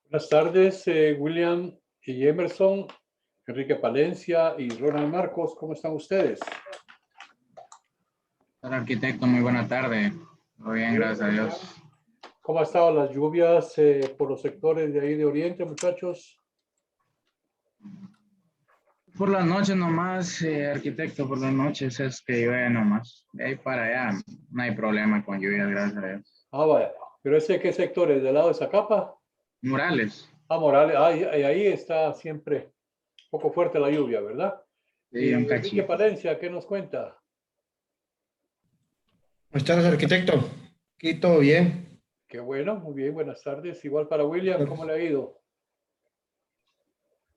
Buenas tardes, William y Emerson, Enrique Palencia y Ronald Marcos. ¿Cómo están ustedes? Hola, arquitecto, muy buena tarde. Muy bien, gracias a Dios. ¿Cómo han estado las lluvias por los sectores de ahí de Oriente, muchachos? Por las noches nomás, arquitecto, por las noches es que llueve nomás. De ahí para allá no hay problema con lluvia, gracias a Dios. Ah, vaya. ¿Pero ese qué sectores? ¿Del lado de Zacapa? Morales. Ah, Morales. Ah, ahí está siempre un poco fuerte la lluvia, ¿verdad? Sí, un Y Enrique cachito. Palencia, ¿qué nos cuenta? Buenas tardes, arquitecto. Aquí todo bien. Qué bueno, muy bien, buenas tardes. Igual para William, ¿cómo le ha ido?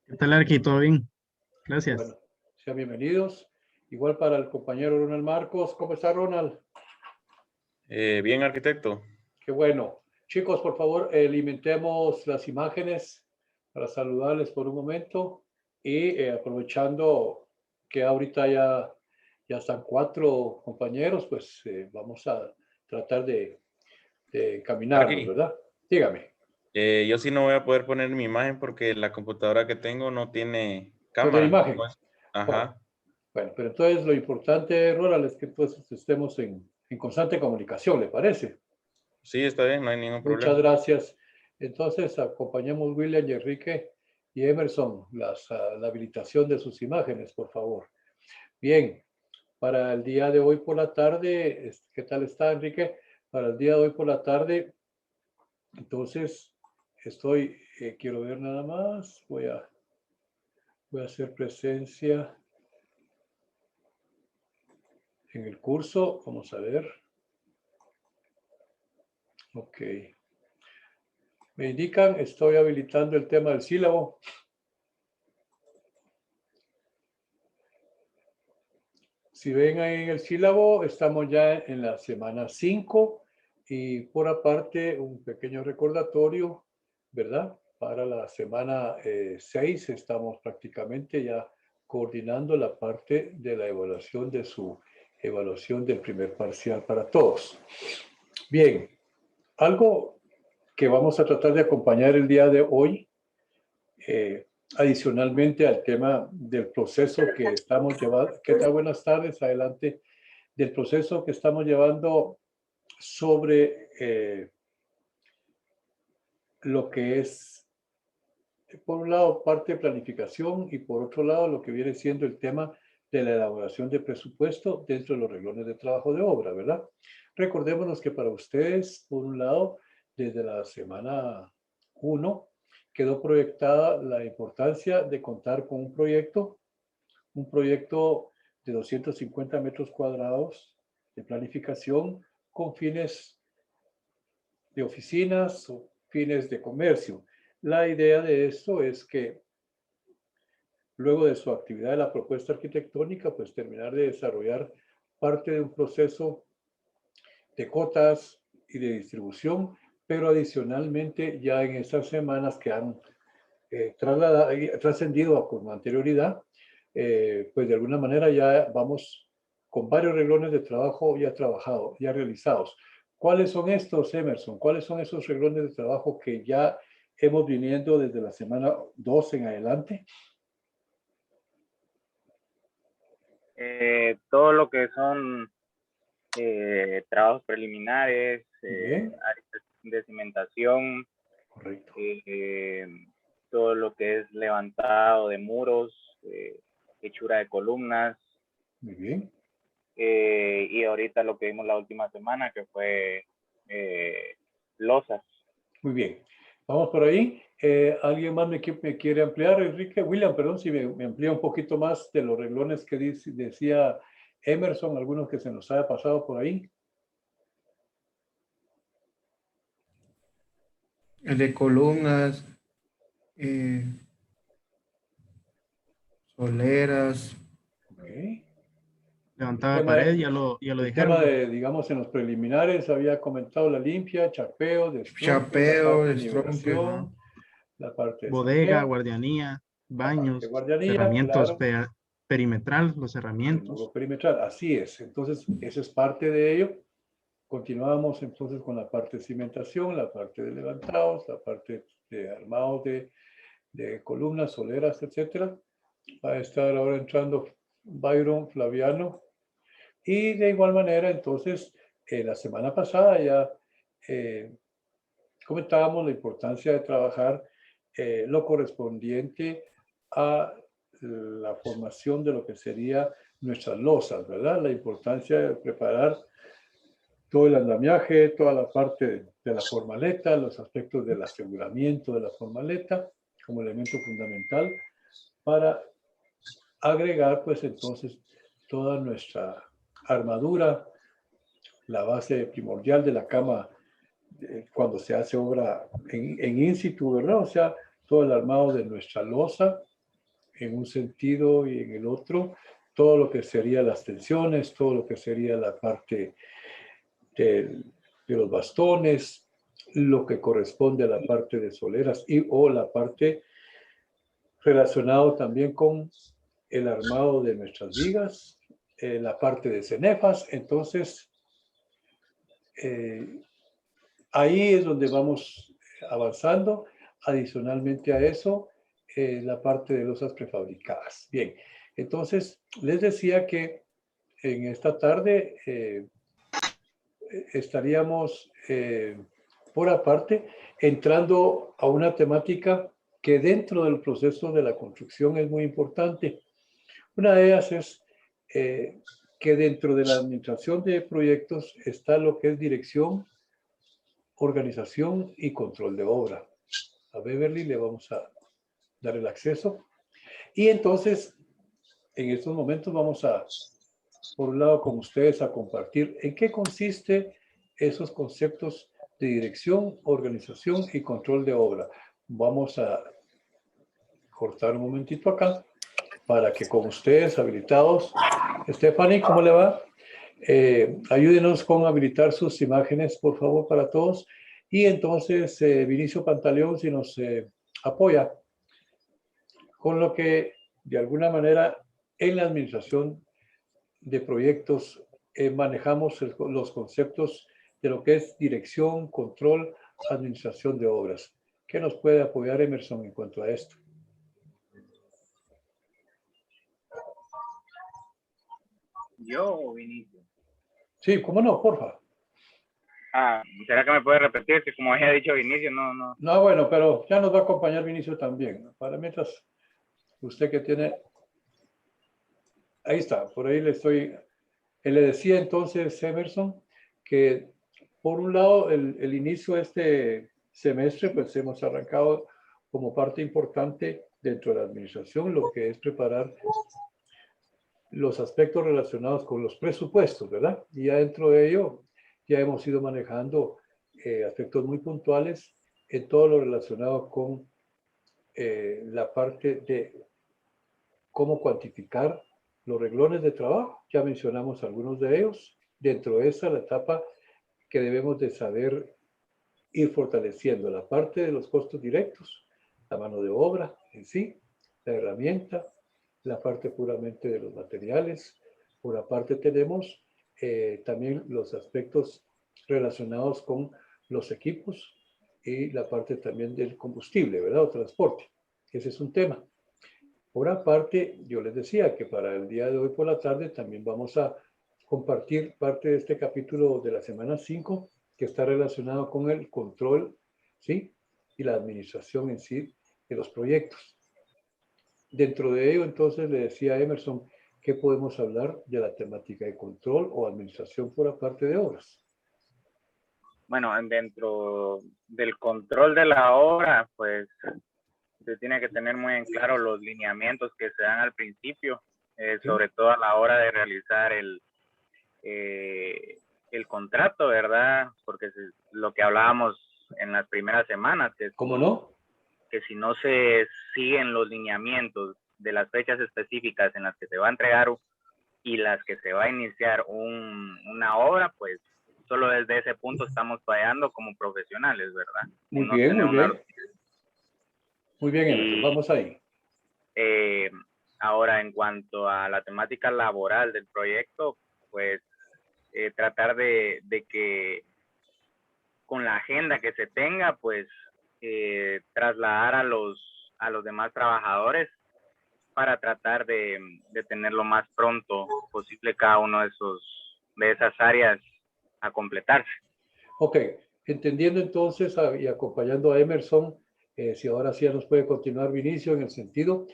¿Qué tal, Arqui? ¿Todo bien? Qué Gracias. bueno, sean bienvenidos. Igual para el compañero Ronald Marcos. ¿Cómo está, Ronald? Bien, arquitecto. Qué bueno. Chicos, por favor, limitemos las imágenes para saludarles por un momento y aprovechando que ahorita ya están 4 compañeros, pues vamos a tratar de caminarnos, Arqui, ¿verdad? Dígame. yo sí no voy a poder poner mi imagen porque la computadora que tengo no tiene ¿No tiene cámara. imagen? Bueno, Ajá. bueno, pero entonces lo importante, Ronald, es que entonces estemos en constante comunicación, ¿le parece? Sí, está bien, no hay ningún Muchas problema. gracias. Entonces, acompañamos William y Enrique y Emerson la habilitación de sus imágenes, por favor. Bien, para el día de hoy por la tarde, ¿qué tal está, Enrique? Para el día de hoy por la tarde, entonces, quiero ver nada más, voy a hacer presencia en el curso, vamos a ver. Ok. Me indican, estoy habilitando el tema del sílabo. Si ven ahí en el sílabo, estamos ya en la semana 5 y por aparte un pequeño recordatorio, ¿verdad? Para la semana 6 estamos prácticamente ya coordinando la parte de la evaluación de su evaluación del primer parcial para todos. Bien, algo que vamos a tratar de acompañar el día de hoy, adicionalmente al tema del proceso que estamos llevando. ¿Qué tal? Buenas tardes, adelante. Del proceso que estamos llevando sobre lo que es, por un lado, parte de planificación y por otro lado, lo que viene siendo el tema de la elaboración de presupuesto dentro de los renglones de trabajo de obra, ¿verdad? Recordémonos que para ustedes, por un lado, desde la semana 1, quedó proyectada la importancia de contar con un proyecto de 250 metros cuadrados de planificación con fines de oficinas o fines de comercio. La idea de esto es que luego de su actividad de la propuesta arquitectónica, pues terminar de desarrollar parte de un proceso de cotas y de distribución, pero adicionalmente ya en estas semanas que han trascendido con anterioridad, pues de alguna manera ya vamos con varios renglones de trabajo ya trabajados, ya realizados. ¿Cuáles son estos, Emerson? ¿Cuáles son esos renglones de trabajo que ya hemos viniendo desde la semana 2 en adelante? Todo lo que son trabajos preliminares, Bien, de cimentación, correcto. todo lo que es levantado de muros, hechura de columnas, Muy bien. y ahorita lo que vimos la última semana que fue losas. Muy bien. Vamos por ahí. ¿Alguien más me quiere ampliar, Enrique? William, perdón, si me amplía un poquito más de los renglones que decía Emerson, algunos que se nos haya pasado por ahí. El de columnas, soleras. Okay. Levantada de pared, ya lo El tema dijeron. de, digamos, en los preliminares había comentado la limpia, chapeo, destrompe, la Chapeo, parte de destrompe, ajá. nivelación, la parte de Bodega, saqueo, guardianía, la parte de baños, guardianía, cerramientos claro, perimetral, los el muro cerramientos. perimetral. Así es. Entonces, eso es parte de ello. Continuamos entonces con la parte de cimentación, la parte de levantados, la parte de armados de columnas, soleras, etcétera. Va a estar ahora entrando Byron Flaviano. Y de igual manera, entonces, la semana pasada ya comentábamos la importancia de trabajar lo correspondiente a la formación de lo que sería nuestras losas, ¿verdad? La importancia de preparar todo el andamiaje, toda la parte de la formaleta, los aspectos del aseguramiento de la formaleta como elemento fundamental para agregar, pues entonces, toda nuestra armadura, la base primordial de la cama cuando se hace obra en in situ, ¿verdad? O sea, todo el armado de nuestra losa en un sentido y en el otro, todo lo que sería las tensiones, todo lo que sería la parte de los bastones, lo que corresponde a la parte de soleras y o la parte relacionado también con el armado de nuestras vigas, la parte de cenefas. Entonces, ahí es donde vamos avanzando. Adicionalmente a eso, la parte de losas prefabricadas. Bien, entonces les decía que en esta tarde estaríamos por aparte entrando a una temática que dentro del proceso de la construcción es muy importante. Una de ellas es que dentro de la administración de proyectos está lo que es dirección, organización y control de obra. A Beverly le vamos a dar el acceso. Y entonces, en estos momentos vamos a, por un lado, con ustedes a compartir en qué consiste esos conceptos de dirección, organización y control de obra. Vamos a cortar un momentito acá para que con ustedes habilitados, Stephanie, ¿cómo le va? Ayúdenos con habilitar sus imágenes, por favor, para todos. Y entonces, Vinicio Pantaleón, si nos apoya con lo que, de alguna manera, en la administración de proyectos manejamos los conceptos de lo que es dirección, control, administración de obras. ¿Qué nos puede apoyar Emerson en cuanto a esto? ¿Yo o Vinicio? Sí, cómo no, porfa. ¿Será que me puede repetir? Que como había dicho Vinicio, no. No, bueno, pero ya nos va a acompañar Vinicio también. Para mientras, usted que tiene... Ahí está, por ahí le estoy... Le decía entonces, Emerson, que por un lado, el inicio de este semestre, pues hemos arrancado como parte importante dentro de la administración lo que es preparar los aspectos relacionados con los presupuestos, ¿verdad? Y ya dentro de ello ya hemos ido manejando aspectos muy puntuales en todo lo relacionado con la parte de cómo cuantificar los reglones de trabajo. Ya mencionamos algunos de ellos. Dentro de esa, la etapa que debemos de saber ir fortaleciendo la parte de los costos directos, la mano de obra en sí, la herramienta, la parte puramente de los materiales. Por aparte tenemos también los aspectos relacionados con los equipos y la parte también del combustible, ¿verdad? O transporte. Ese es un tema. Por aparte, yo les decía que para el día de hoy por la tarde también vamos a compartir parte de este capítulo de la semana 5 que está relacionado con el control, ¿sí? Y la administración en sí de los proyectos. Dentro de ello, entonces, le decía a Emerson que podemos hablar de la temática de control o administración por aparte de obras. Bueno, dentro del control de la obra, pues se tiene que tener muy en claro los lineamientos que se dan al principio, sobre todo a la hora de realizar el contrato, ¿verdad? Porque lo que hablábamos en las primeras semanas, que ¿Cómo no? Que si no se siguen los lineamientos de las fechas específicas en las que se va a entregar y las que se va a iniciar una obra, pues solo desde ese punto estamos fallando como profesionales, ¿verdad? Muy bien, muy bien. Muy bien, Emerson, vamos ahí. Ahora, en cuanto a la temática laboral del proyecto, pues tratar de que con la agenda que se tenga, pues trasladar a los demás trabajadores para tratar de tener lo más pronto posible cada uno de esas áreas a completarse. Ok, entendiendo entonces y acompañando a Emerson, si ahora sí ya nos puede continuar Vinicio en el sentido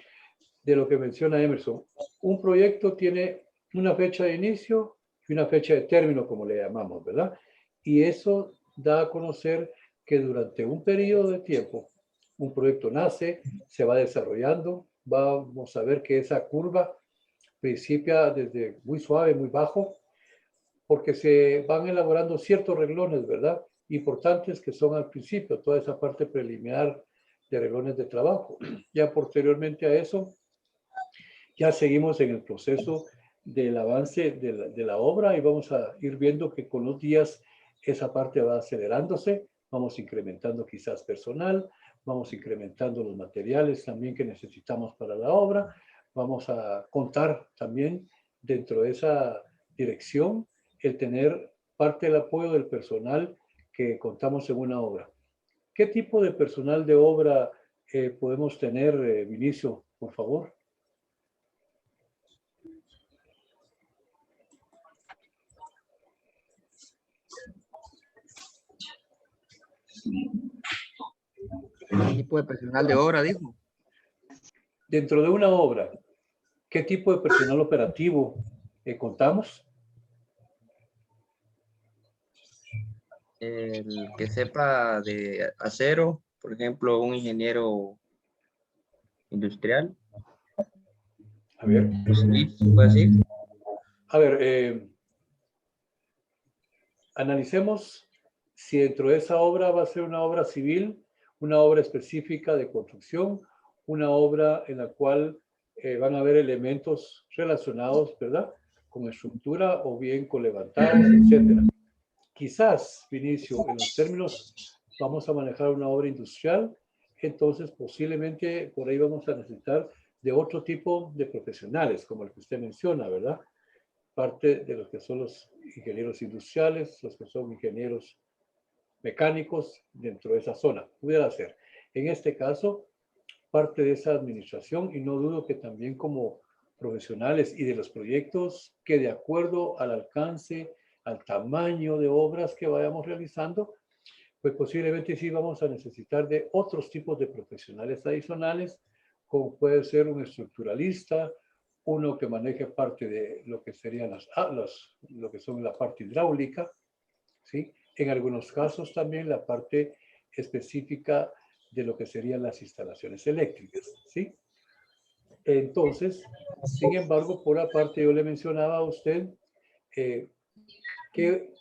de lo que menciona Emerson. Un proyecto tiene una fecha de inicio y una fecha de término, como le llamamos, ¿verdad? Y eso da a conocer que durante un periodo de tiempo, un proyecto nace, se va desarrollando, vamos a ver que esa curva principia desde muy suave, muy bajo, porque se van elaborando ciertos reglones, ¿verdad? Importantes que son al principio, toda esa parte preliminar de reglones de trabajo. Ya posteriormente a eso, ya seguimos en el proceso del avance de la obra y vamos a ir viendo que con los días esa parte va acelerándose, vamos incrementando quizás personal, vamos incrementando los materiales también que necesitamos para la obra, vamos a contar también dentro de esa dirección el tener parte del apoyo del personal que contamos en una obra. ¿Qué tipo de personal de obra podemos tener, Vinicio, por favor? ¿Qué tipo de personal de obra, dijo? Dentro de una obra, ¿qué tipo de personal operativo contamos? El que sepa de acero, por ejemplo, un ingeniero industrial, A ver, ¿se puede decir? a ver, analicemos si dentro de esa obra va a ser una obra civil, una obra específica de construcción, una obra en la cual van a haber elementos relacionados, ¿verdad? Con estructura o bien con levantadas, etcétera. Quizás, Vinicio, en los términos, vamos a manejar una obra industrial, entonces posiblemente por ahí vamos a necesitar de otro tipo de profesionales, como el que usted menciona, ¿verdad? Parte de los que son los ingenieros industriales, los que son ingenieros mecánicos dentro de esa zona. Pudiera ser. En este caso, parte de esa administración y no dudo que también como profesionales y de los proyectos que de acuerdo al alcance, al tamaño de obras que vayamos realizando, pues posiblemente sí vamos a necesitar de otros tipos de profesionales adicionales, como puede ser un estructuralista, uno que maneje parte de lo que serían lo que son la parte hidráulica, ¿sí? En algunos casos también la parte específica de lo que serían las instalaciones eléctricas, ¿sí? Entonces, sin embargo, por aparte yo le mencionaba a usted qué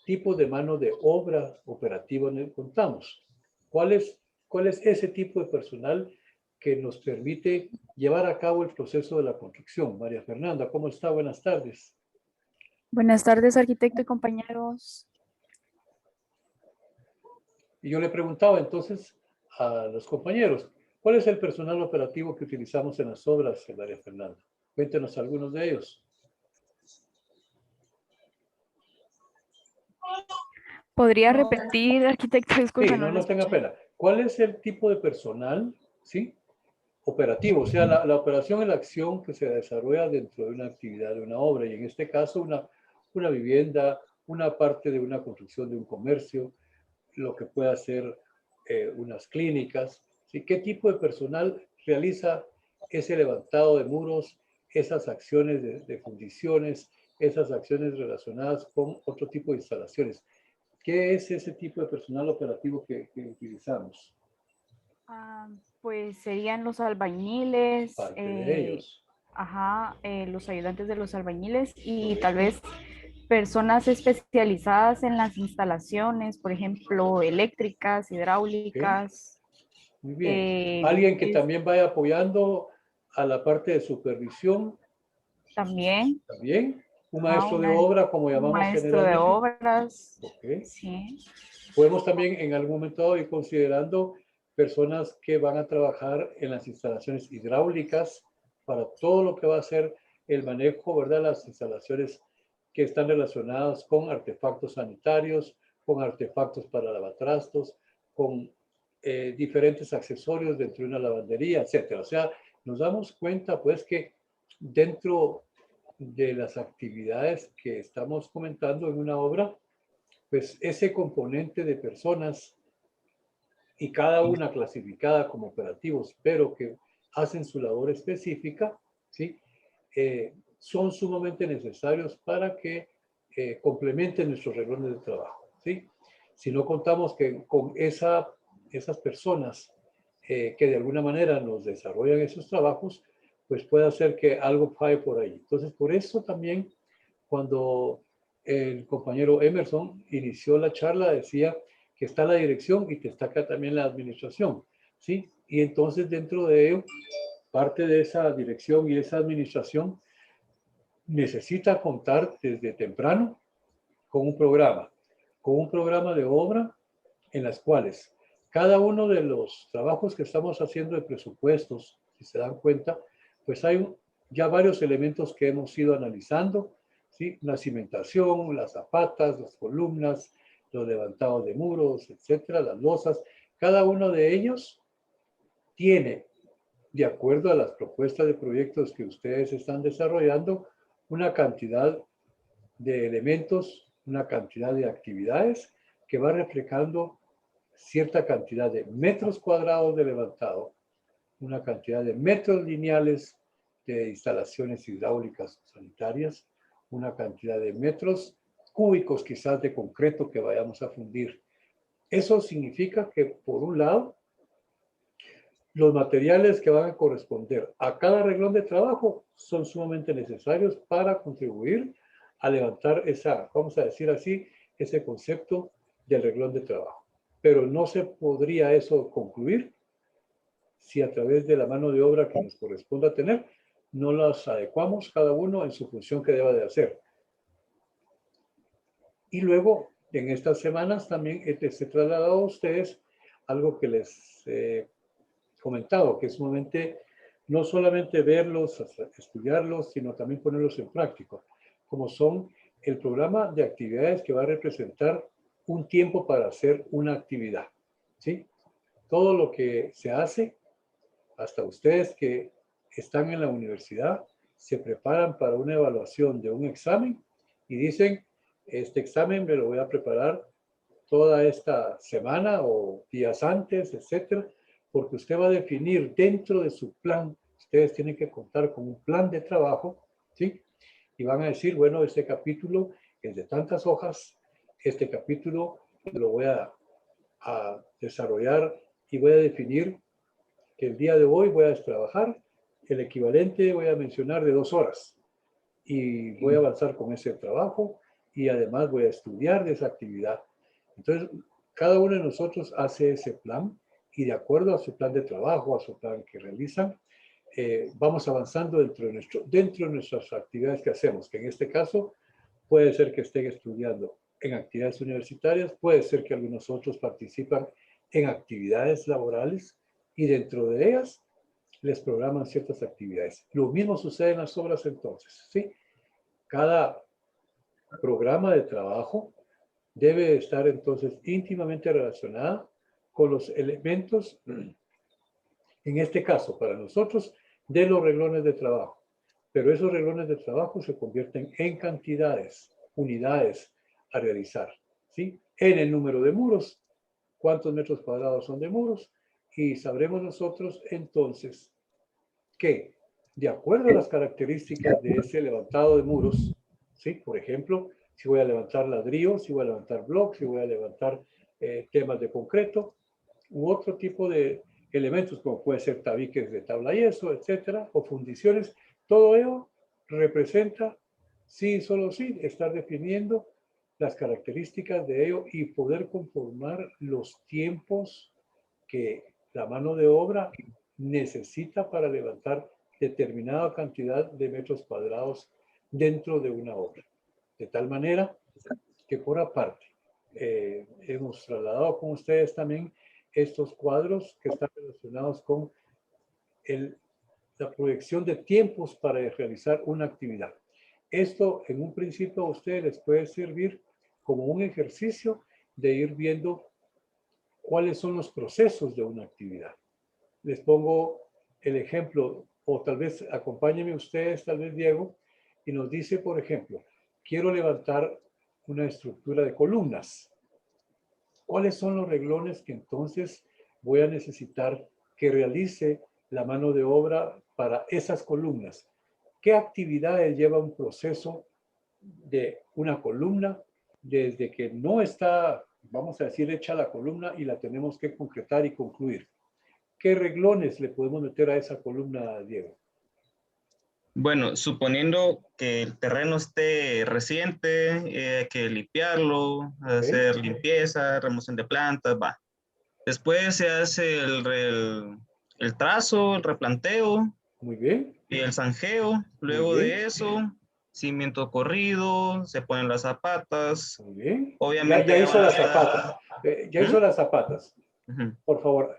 tipo de mano de obra operativa contamos. ¿Cuál es ese tipo de personal que nos permite llevar a cabo el proceso de la construcción? María Fernanda, ¿cómo está? Buenas tardes. Buenas tardes, arquitecto y compañeros. Y yo le preguntaba entonces a los compañeros, ¿cuál es el personal operativo que utilizamos en las obras, María Fernanda? Cuéntenos algunos de ellos. ¿Podría repetir, arquitecto? Disculpe, Sí, no lo no tenga escuché. pena. ¿Cuál es el tipo de personal, sí, operativo? O sea, la operación es la acción que se desarrolla dentro de una actividad de una obra, y en este caso una vivienda, una parte de una construcción de un comercio, lo que pueda ser unas clínicas, ¿sí? ¿Qué tipo de personal realiza ese levantado de muros, esas acciones de fundiciones, esas acciones relacionadas con otro tipo de instalaciones? ¿Qué es ese tipo de personal operativo que utilizamos? Pues serían los albañiles, Parte de ellos. los ayudantes de los albañiles y tal vez personas especializadas en las instalaciones, por ejemplo, eléctricas, ¿Okay? hidráulicas. Muy bien. Alguien que también vaya apoyando a la parte de supervisión. También. También. Un Ajá, maestro de obra, como un llamamos maestro de generalmente. obras. Ok. Sí. Podemos también en algún momento ir considerando personas que van a trabajar en las instalaciones hidráulicas para todo lo que va a ser el manejo, ¿verdad? Las instalaciones que están relacionadas con artefactos sanitarios, con artefactos para lavatrastos, con diferentes accesorios dentro de una lavandería, etcétera. O sea, nos damos cuenta pues que dentro de las actividades que estamos comentando en una obra, pues ese componente de personas y cada una clasificada como operativos, pero que hacen su labor específica, ¿sí? Son sumamente necesarios para que complementen nuestros renglones de trabajo, ¿sí? Si no contamos con esas personas que de alguna manera nos desarrollan esos trabajos, pues puede hacer que algo falle por ahí. Entonces, por eso también cuando el compañero Emerson inició la charla, decía que está la dirección y que está acá también la administración, ¿sí? Y entonces dentro de ello, parte de esa dirección y esa administración necesita contar desde temprano con un programa de obra en las cuales cada uno de los trabajos que estamos haciendo de presupuestos, si se dan cuenta, pues hay ya varios elementos que hemos ido analizando, ¿sí? La cimentación, las zapatas, las columnas, los levantados de muros, etcétera, las losas. Cada uno de ellos tiene, de acuerdo a las propuestas de proyectos que ustedes están desarrollando, una cantidad de elementos, una cantidad de actividades que va reflejando cierta cantidad de metros cuadrados de levantado, una cantidad de metros lineales de instalaciones hidráulicas sanitarias, una cantidad de metros cúbicos quizás de concreto que vayamos a fundir. Eso significa que, por un lado, los materiales que van a corresponder a cada renglón de trabajo son sumamente necesarios para contribuir a levantar esa, vamos a decir así, ese concepto del renglón de trabajo. Pero no se podría eso concluir si a través de la mano de obra que nos corresponda tener, no las adecuamos cada uno en su función que deba de hacer. Y luego, en estas semanas también les he trasladado a ustedes algo que les he comentado, que es sumamente, no solamente verlos, estudiarlos, sino también ponerlos en práctica, como son el programa de actividades que va a representar un tiempo para hacer una actividad, ¿sí? Todo lo que se hace, hasta ustedes que están en la universidad, se preparan para una evaluación de un examen y dicen, este examen me lo voy a preparar toda esta semana o días antes, etcétera, porque usted va a definir dentro de su plan, ustedes tienen que contar con un plan de trabajo, ¿sí? Y van a decir, bueno, este capítulo es de tantas hojas, este capítulo lo voy a desarrollar y voy a definir que el día de hoy voy a trabajar el equivalente, voy a mencionar, de 2 horas. Y voy a avanzar con ese trabajo y además voy a estudiar de esa actividad. Entonces, cada uno de nosotros hace ese plan y de acuerdo a su plan de trabajo, a su plan que realizan, vamos avanzando dentro de nuestras actividades que hacemos, que en este caso puede ser que estén estudiando en actividades universitarias, puede ser que algunos otros participan en actividades laborales y dentro de ellas les programan ciertas actividades. Lo mismo sucede en las obras entonces, ¿sí? Cada programa de trabajo debe estar entonces íntimamente relacionada con los elementos, en este caso para nosotros, de los renglones de trabajo. Pero esos renglones de trabajo se convierten en cantidades, unidades a realizar, ¿sí? En el número de muros, cuántos metros cuadrados son de muros, y sabremos nosotros entonces que, de acuerdo a las características de ese levantado de muros, ¿sí? Por ejemplo, si voy a levantar ladrillos, si voy a levantar blocks, si voy a levantar temas de concreto, u otro tipo de elementos, como puede ser tabiques de tabla yeso, etcétera, o fundiciones, todo ello representa, sí, solo sí, estar definiendo las características de ello y poder conformar los tiempos que la mano de obra necesita para levantar determinada cantidad de metros cuadrados dentro de una obra. De tal manera que por aparte hemos trasladado con ustedes también estos cuadros que están relacionados con la proyección de tiempos para realizar una actividad. esto en un principio a ustedes les puede servir como un ejercicio de ir viendo cuáles son los procesos de una actividad. Les pongo el ejemplo, o tal vez acompáñenme ustedes, tal vez Diego, y nos dice, por ejemplo, quiero levantar una estructura de columnas. ¿Cuáles son los renglones que entonces voy a necesitar que realice la mano de obra para esas columnas? ¿Qué actividades lleva un proceso de una columna desde que no está, vamos a decir, hecha la columna y la tenemos que concretar y concluir? ¿Qué renglones le podemos meter a esa columna, Diego? Bueno, suponiendo que el terreno esté reciente, hay que limpiarlo, hacer limpieza, remoción de plantas, va. Después se hace el trazo, el replanteo. Muy bien. Y el zanjeo. Luego de eso, cimiento corrido, se ponen las zapatas. Muy bien. Obviamente Ya hizo las zapatas. Ya hizo las zapatas. Por favor,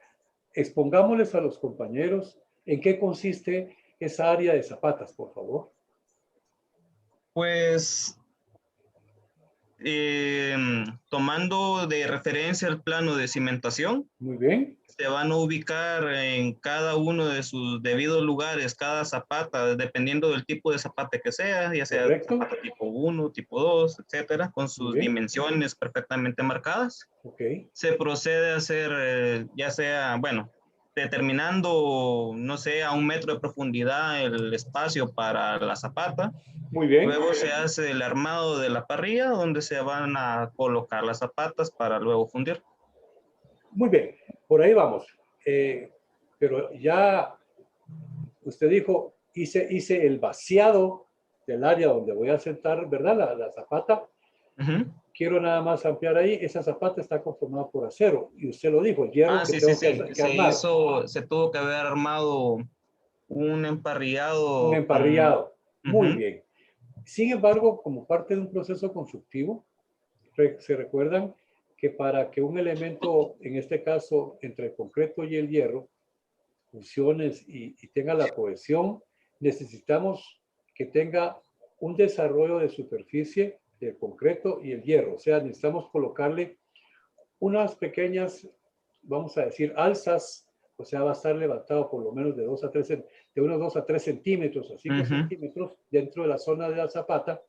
expongámosles a los compañeros en qué consiste esa área de zapatas, por favor. Pues, tomando de referencia el plano de cimentación. Muy bien. Se van a ubicar en cada uno de sus debidos lugares, cada zapata, dependiendo del tipo de zapata que sea, ya sea zapata tipo 1, tipo 2, etcétera, con sus dimensiones perfectamente marcadas. Se procede a hacer, ya sea, bueno, determinando, no sé, a 1 metro de profundidad el espacio para la zapata. Muy bien. Luego se hace el armado de la parrilla, donde se van a colocar las zapatas para luego fundir. Muy bien, por ahí vamos. Pero ya usted dijo, hice el vaciado del área donde voy a sentar, ¿verdad? La zapata. Quiero nada más ampliar ahí. Esa zapata está conformada por acero. Y usted lo dijo, hierro que sí, tengo sí, que armar. Se tuvo que haber armado un emparrillado. Un emparrillado. Muy bien. Sin embargo, como parte de un proceso constructivo, se recuerdan que para que un elemento, en este caso, entre el concreto y el hierro, funcione y tenga la cohesión, necesitamos que tenga un desarrollo de superficie del concreto y el hierro. O sea, necesitamos colocarle unas pequeñas, vamos a decir, alzas, o sea, va a estar levantado por lo menos de unos 2 a 3 centímetros, así que centímetros, dentro de la zona de la zapata,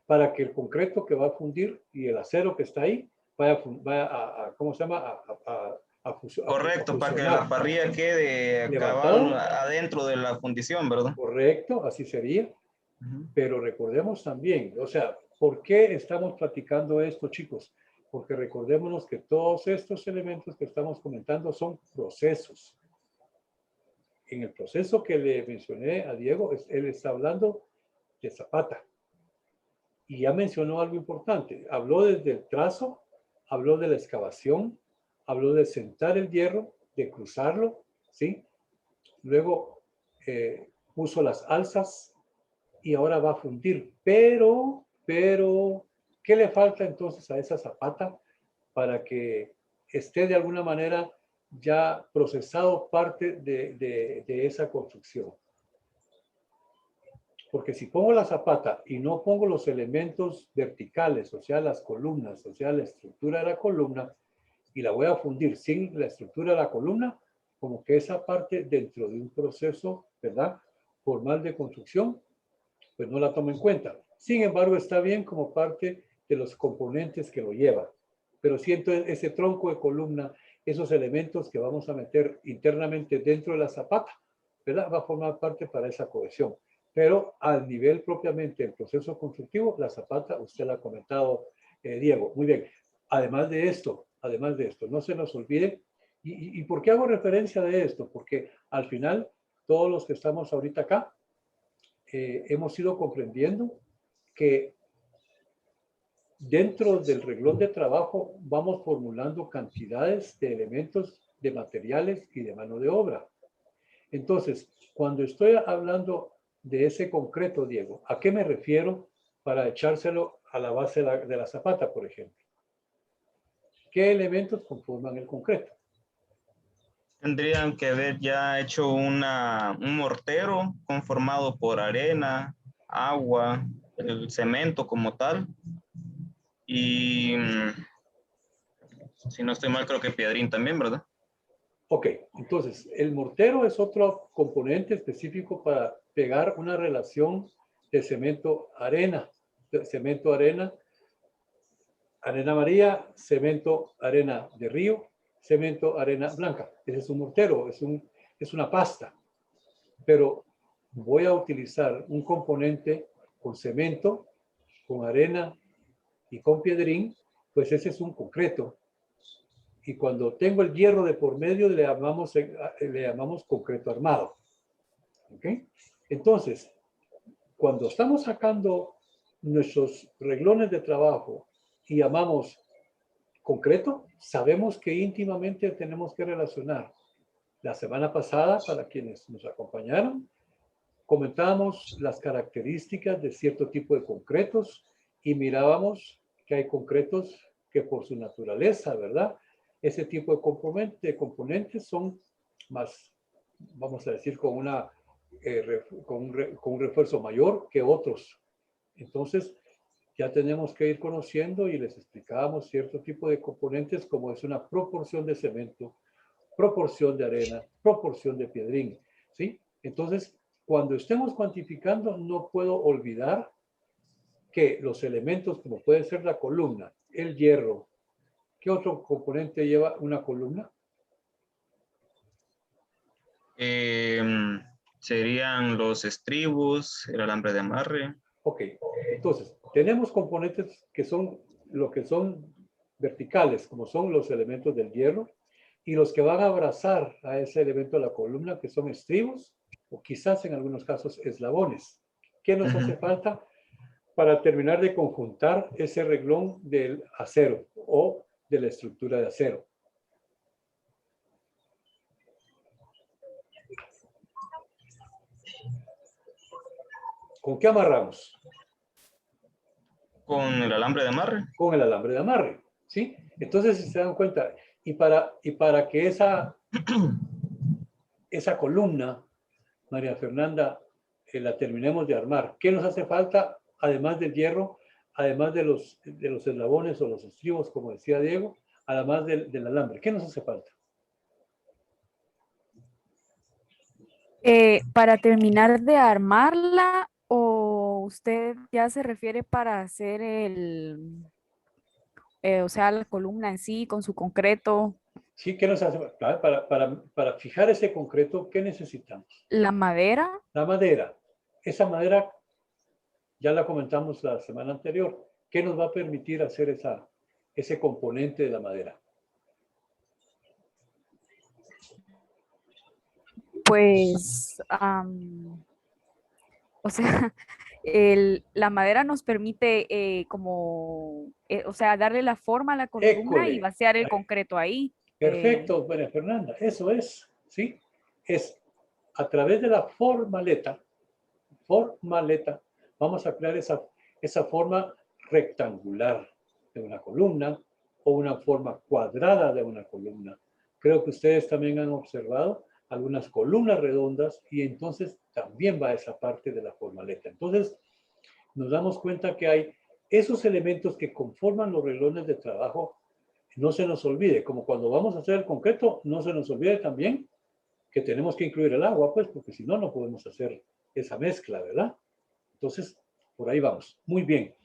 para que el concreto que va a fundir y el acero que está ahí vaya a ¿cómo se llama? A fusionar. Correcto, para que la parrilla quede cabal adentro de la fundición, ¿verdad? Correcto, así sería. Pero recordemos también, o sea, ¿por qué estamos platicando esto, chicos? Porque recordémonos que todos estos elementos que estamos comentando son procesos. En el proceso que le mencioné a Diego, él está hablando de zapata. Y ya mencionó algo importante. Habló desde el trazo, habló de la excavación, habló de sentar el hierro, de cruzarlo, ¿sí? Luego puso las alzas y ahora va a fundir. Pero, ¿qué le falta entonces a esa zapata para que esté de alguna manera ya procesado parte de esa construcción? Porque si pongo la zapata y no pongo los elementos verticales, o sea, las columnas, o sea, la estructura de la columna, y la voy a fundir sin la estructura de la columna, como que esa parte dentro de un proceso, ¿verdad?, formal de construcción, pues no la tomo en cuenta. Sin embargo, está bien como parte de los componentes que lo llevan. Pero siento ese tronco de columna, esos elementos que vamos a meter internamente dentro de la zapata, ¿verdad?, va a formar parte para esa cohesión. Pero al nivel propiamente del proceso constructivo, la zapata, usted la ha comentado, Diego. Muy bien. Además de esto, no se nos olvide. ¿Y por qué hago referencia de esto? Porque al final, todos los que estamos ahorita acá, hemos ido comprendiendo que dentro del renglón de trabajo vamos formulando cantidades de elementos, de materiales y de mano de obra. Entonces, cuando estoy hablando de ese concreto, Diego, ¿a qué me refiero para echárselo a la base de la zapata, por ejemplo? ¿Qué elementos conforman el concreto? Tendrían que haber ya hecho un mortero conformado por arena, agua, el cemento como tal. Y si no estoy mal, creo que piedrín también, ¿verdad? Ok, entonces el mortero es otro componente específico para pegar una relación de cemento-arena. Cemento-arena, arena amarilla, cemento-arena de río, cemento-arena blanca. Ese es un mortero, es una pasta. Pero voy a utilizar un componente con cemento, con arena y con piedrín, pues ese es un concreto. Y cuando tengo el hierro de por medio, le llamamos concreto armado. ¿Ok? Entonces, cuando estamos sacando nuestros reglones de trabajo y llamamos concreto, sabemos que íntimamente tenemos que relacionar. La semana pasada, para quienes nos acompañaron, comentábamos las características de cierto tipo de concretos y mirábamos que hay concretos que por su naturaleza, ¿verdad? Ese tipo de componentes son más, vamos a decir, con un refuerzo mayor que otros. Entonces, ya tenemos que ir conociendo y les explicábamos cierto tipo de componentes como es una proporción de cemento, proporción de arena, proporción de piedrín, ¿sí? Entonces, cuando estemos cuantificando, no puedo olvidar que los elementos como puede ser la columna, el hierro, ¿qué otro componente lleva una columna? Serían los estribos, el alambre de amarre. Ok, entonces, tenemos componentes que son lo que son verticales, como son los elementos del hierro, y los que van a abrazar a ese elemento de la columna, que son estribos, o quizás en algunos casos eslabones. ¿Qué nos hace falta para terminar de conjuntar ese reglón del acero o de la estructura de acero? ¿Con qué amarramos? Con el alambre de amarre. Con el alambre de amarre, ¿sí? Entonces, si se dan cuenta, y para que esa columna, María Fernanda, la terminemos de armar, ¿qué nos hace falta, además del hierro, además de los eslabones o los estribos, como decía Diego, además del alambre? ¿Qué nos hace falta? Para terminar de armarla, o usted ya se refiere para hacer o sea, la columna en sí con su concreto, Sí, ¿qué nos hace falta? Para fijar ese concreto, ¿qué necesitamos? la madera. La madera. Esa madera, ya la comentamos la semana anterior. ¿Qué nos va a permitir hacer ese componente de la madera? Pues, o sea, la madera nos permite o sea, darle la forma a la columna y École. vaciar el concreto ahí. Perfecto, María Fernanda. Eso es, ¿sí? Es a través de la formaleta, vamos a crear esa forma rectangular de una columna o una forma cuadrada de una columna. Creo que ustedes también han observado algunas columnas redondas y entonces también va esa parte de la formaleta. Entonces, nos damos cuenta que hay esos elementos que conforman los reglones de trabajo. No se nos olvide, como cuando vamos a hacer el concreto, no se nos olvide también que tenemos que incluir el agua, pues, porque si no, no podemos hacer esa mezcla, ¿verdad? Entonces, por ahí vamos. Muy bien.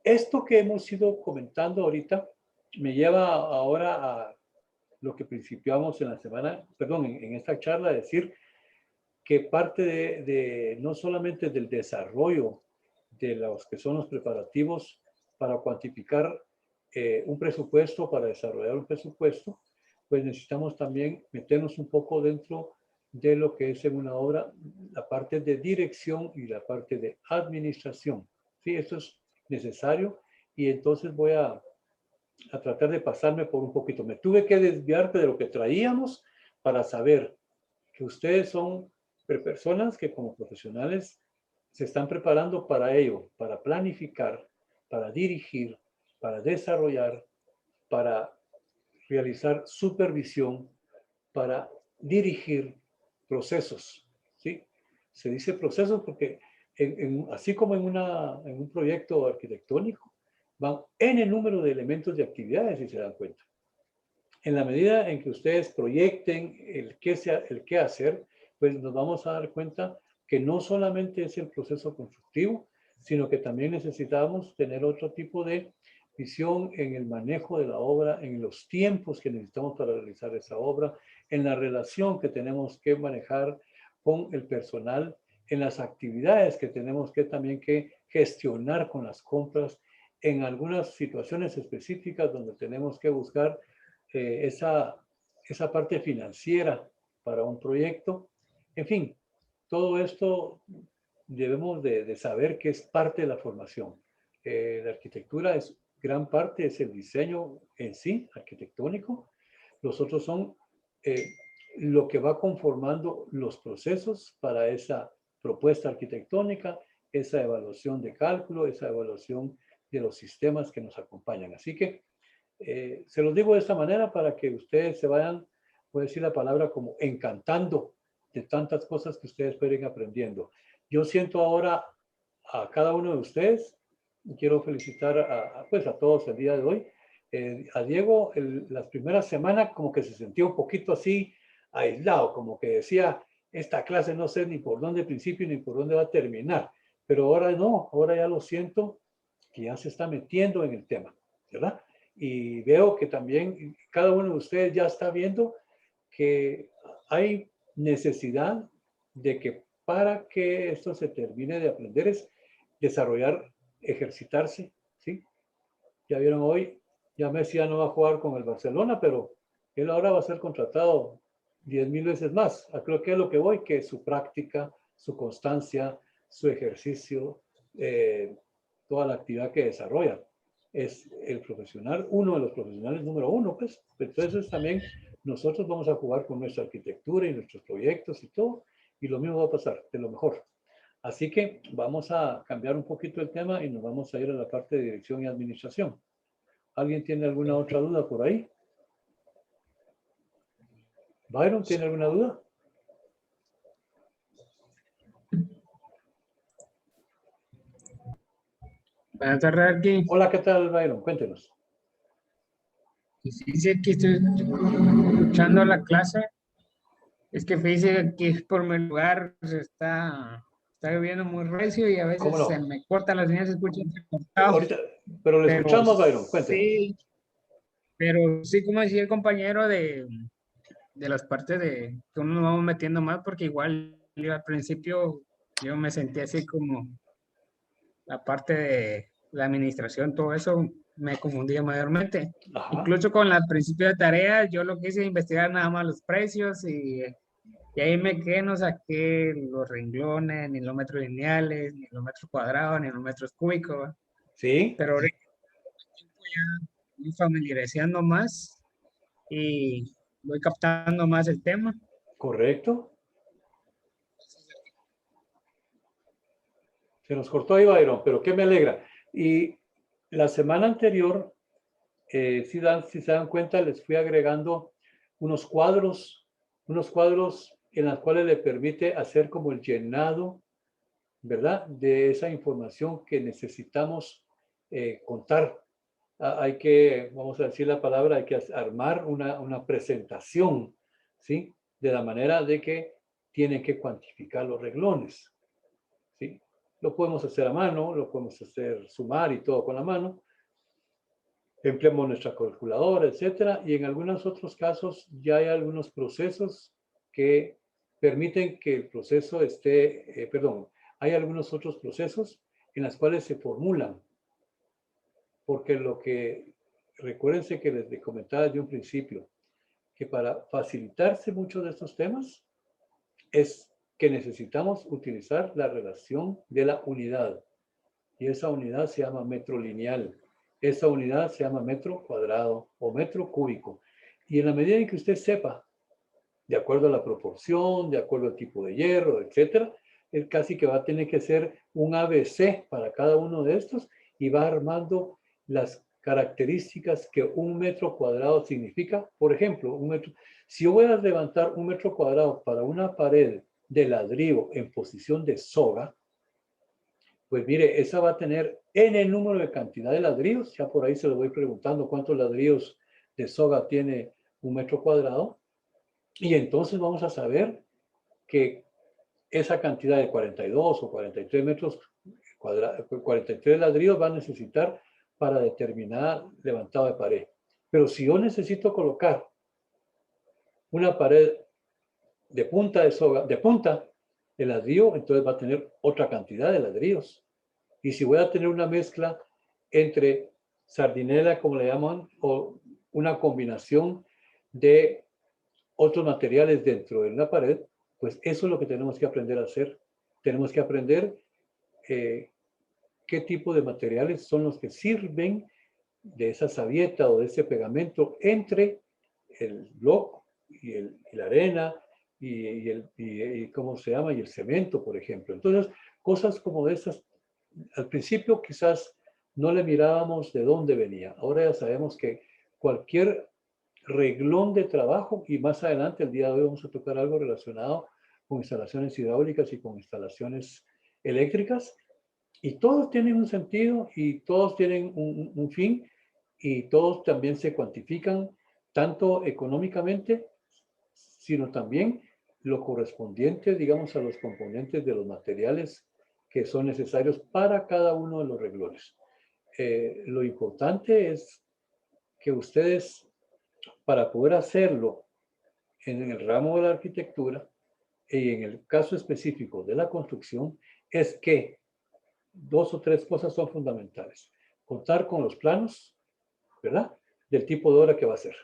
Esto que hemos ido comentando ahorita me lleva ahora a lo que principiamos en la semana, perdón, en esta charla, a decir que parte de no solamente del desarrollo de los que son los preparativos para cuantificar un presupuesto, para desarrollar un presupuesto, pues necesitamos también meternos un poco dentro de lo que es en una obra, la parte de dirección y la parte de administración. Sí, esto es necesario y entonces voy a tratar de pasarme por un poquito. Me tuve que desviar de lo que traíamos para saber que ustedes son personas que como profesionales se están preparando para ello, para planificar, para dirigir, para desarrollar, para realizar supervisión, para dirigir procesos, ¿sí? Se dice procesos porque así como en un proyecto arquitectónico, van N número de elementos de actividades, si se dan cuenta. En la medida en que ustedes proyecten el qué hacer, pues nos vamos a dar cuenta que no solamente es el proceso constructivo, sino que también necesitamos tener otro tipo de visión en el manejo de la obra, en los tiempos que necesitamos para realizar esa obra, en la relación que tenemos que manejar con el personal, en las actividades que tenemos que también que gestionar con las compras, en algunas situaciones específicas donde tenemos que buscar esa parte financiera para un proyecto. En fin, todo esto debemos de saber que es parte de la formación. La arquitectura es gran parte, es el diseño en sí, arquitectónico. Los otros son lo que va conformando los procesos para esa propuesta arquitectónica, esa evaluación de cálculo, esa evaluación de los sistemas que nos acompañan. Así que se los digo de esta manera para que ustedes se vayan, voy a decir la palabra, como encantando de tantas cosas que ustedes pueden ir aprendiendo. Yo siento ahora a cada uno de ustedes, y quiero felicitar pues a todos el día de hoy. A Diego, las primeras semanas como que se sentía un poquito así aislado, como que decía, esta clase no sé ni por dónde principio ni por dónde va a terminar. Pero ahora no, ahora ya lo siento que ya se está metiendo en el tema, ¿verdad? Y veo que también cada uno de ustedes ya está viendo que hay necesidad de que para que esto se termine de aprender es desarrollar, ejercitarse, ¿sí? Ya vieron hoy, ya Messi ya no va a jugar con el Barcelona, pero él ahora va a ser contratado 10,000 veces más. Creo que es lo que voy, que su práctica, su constancia, su ejercicio, toda la actividad que desarrolla. Es el profesional, uno de los profesionales número uno, pues. Entonces también nosotros vamos a jugar con nuestra arquitectura y nuestros proyectos y todo, y lo mismo va a pasar, de lo mejor. Así que vamos a cambiar un poquito el tema y nos vamos a ir a la parte de dirección y administración. ¿Alguien tiene alguna otra duda por ahí? ¿Byron tiene alguna duda? Buenas tardes, aquí. Hola, ¿qué tal, Byron? Cuéntenos. Sí, aquí estoy escuchando la clase. Es que fíjese que por mi lugar está lloviendo muy recio y a veces ¿Cómo no? se me cortan las líneas, se escucha entrecortado. Ahorita, pero le escuchamos, Byron, cuéntenos. Sí, pero sí, como decía el compañero de las partes de que uno nos vamos metiendo más, porque igual yo al principio yo me sentí así como la parte de la administración, todo eso me confundía mayormente. Ajá. Incluso con la principio de tareas, yo lo que hice investigar nada más los precios y ahí me quedé, no saqué los renglones, ni los metros lineales, ni los metros cuadrados, ni los metros cúbicos. ¿Va? Sí. Pero ahorita ya voy familiarizando más y voy captando más el tema. Correcto. Se nos cortó ahí, Byron, pero qué me alegra. Y la semana anterior, si se dan cuenta, les fui agregando unos cuadros en los cuales le permite hacer como el llenado, ¿verdad? De esa información que necesitamos contar. Hay que, vamos a decir la palabra, hay que armar una presentación, ¿sí? De la manera de que tienen que cuantificar los renglones, ¿sí? Lo podemos hacer a mano, lo podemos hacer sumar y todo con la mano. Empleamos nuestra calculadora, etcétera. Y en algunos otros casos ya hay algunos procesos que permiten que el proceso esté, hay algunos otros procesos en los cuales se formulan. Porque recuérdense que les comentaba de un principio, que para facilitarse muchos de estos temas es que necesitamos utilizar la relación de la unidad. Y esa unidad se llama metro lineal. Esa unidad se llama metro cuadrado o metro cúbico. Y en la medida en que usted sepa, de acuerdo a la proporción, de acuerdo al tipo de hierro, etcétera, él casi que va a tener que ser un ABC para cada uno de estos y va armando las características que un metro cuadrado significa. Por ejemplo, si yo voy a levantar un metro cuadrado para una pared de ladrillo en posición de soga, Pues mire, esa va a tener N el número de cantidad de ladrillos. Ya por ahí se lo voy preguntando cuántos ladrillos de soga tiene un metro cuadrado. Y entonces vamos a saber que esa cantidad de 42 o 43 metros cuadrados, 43 ladrillos va a necesitar para determinar levantado de pared. Pero si yo necesito colocar una pared de punta de soga, de punta de ladrillo, entonces va a tener otra cantidad de ladrillos. Y si voy a tener una mezcla entre sardinela, como le llaman, o una combinación de otros materiales dentro de una pared, pues eso es lo que tenemos que aprender a hacer. Tenemos que aprender qué tipo de materiales son los que sirven de esa sabieta o de ese pegamento entre el bloque y la arena y ¿cómo se llama? Y el cemento, por ejemplo. Entonces, cosas como esas, al principio quizás no le mirábamos de dónde venía. Ahora ya sabemos que cualquier reglón de trabajo, y más adelante, el día de hoy, vamos a tocar algo relacionado con instalaciones hidráulicas y con instalaciones eléctricas, y todos tienen un sentido y todos tienen un fin, y todos también se cuantifican tanto económicamente, sino también lo correspondiente, digamos, a los componentes de los materiales que son necesarios para cada uno de los renglones. Lo importante es que ustedes, para poder hacerlo en el ramo de la arquitectura y en el caso específico de la construcción, es que 2 o 3 cosas son fundamentales. Contar con los planos, ¿verdad? Del tipo de obra que va a ser.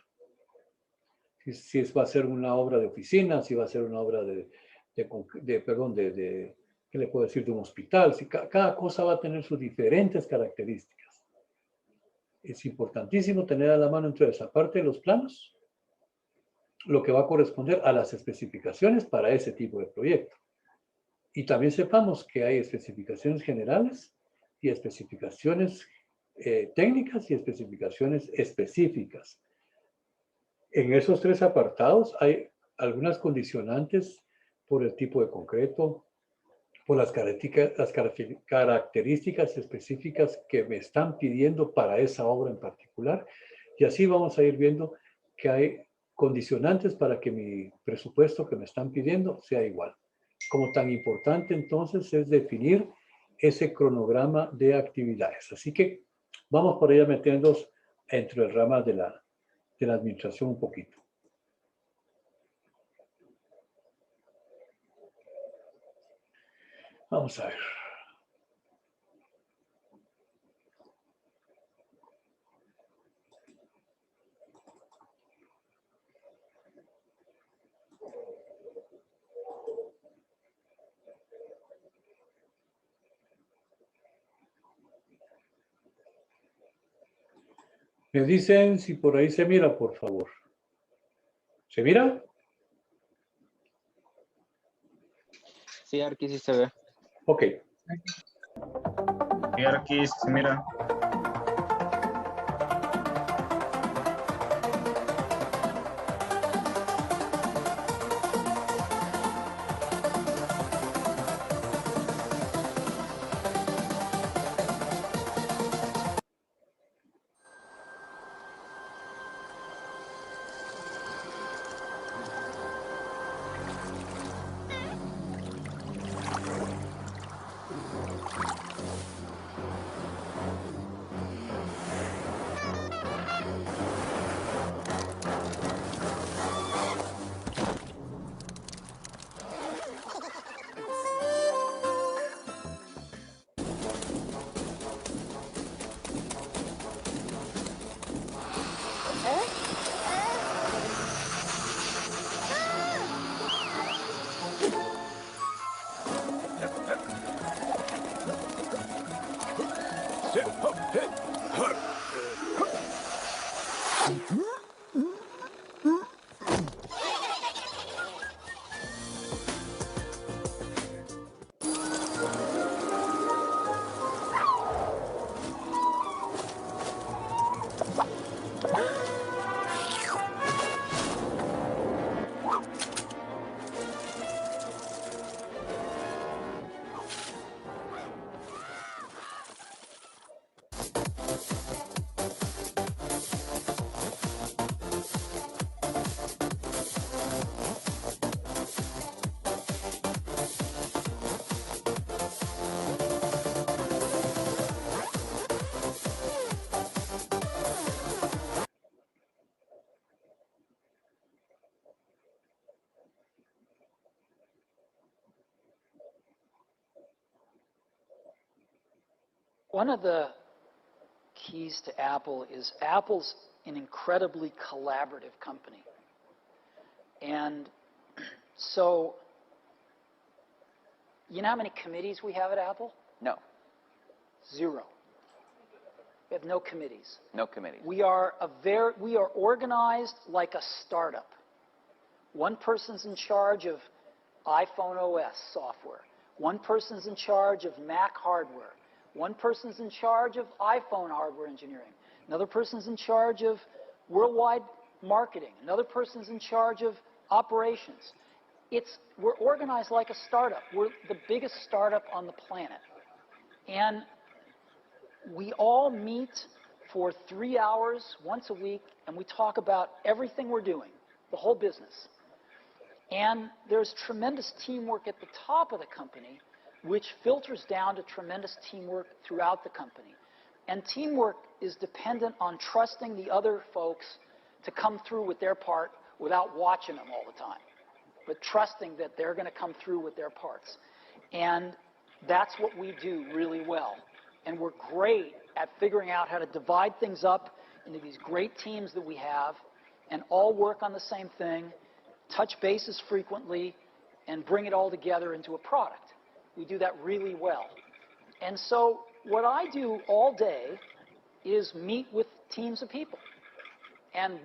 Si va a ser una obra de oficina, si va a ser una obra ¿qué le puedo decir? De un hospital. Si cada cosa va a tener sus diferentes características. Es importantísimo tener a la mano entonces, aparte de los planos, lo que va a corresponder a las especificaciones para ese tipo de proyecto. Y también sepamos que hay especificaciones generales y especificaciones técnicas y especificaciones específicas. En esos 3 apartados hay algunas condicionantes por el tipo de concreto, por las características específicas que me están pidiendo para esa obra en particular. Y así vamos a ir viendo que hay condicionantes para que mi presupuesto que me están pidiendo sea igual. Como tan importante entonces es definir ese cronograma de actividades. Así que vamos por ahí metiéndonos entre el rama de la administración un poquito. Vamos a ver. Me dicen si por ahí se mira, por favor. ¿Se mira? Sí, aquí sí se ve. Ok. Y aquí se mira. One of the keys to Apple is Apple's an incredibly collaborative company. And so, you know how many committees we have at Apple? No, 0. We have no committees. no committees. We are organized like a startup. One person's in charge of iPhone OS software. One person's in charge of Mac hardware. One person's in charge of iPhone hardware engineering. Another person's in charge of worldwide marketing. Another person's in charge of operations. We're organized like a startup. We're the biggest startup on the planet. And we all meet for 3 hours once a week, and we talk about everything we're doing, the whole business. And there's tremendous teamwork at the top of the company, which filters down to tremendous teamwork throughout the company. And teamwork is dependent on trusting the other folks to come through with their part without watching them all the time, but trusting that they're going to come through with their parts. And that's what we do really well. And we're great at figuring out how to divide things up into these great teams that we have and all work on the same thing, touch bases frequently, and bring it all together into a product. We do that really well. And so what I do all day is meet with teams of people and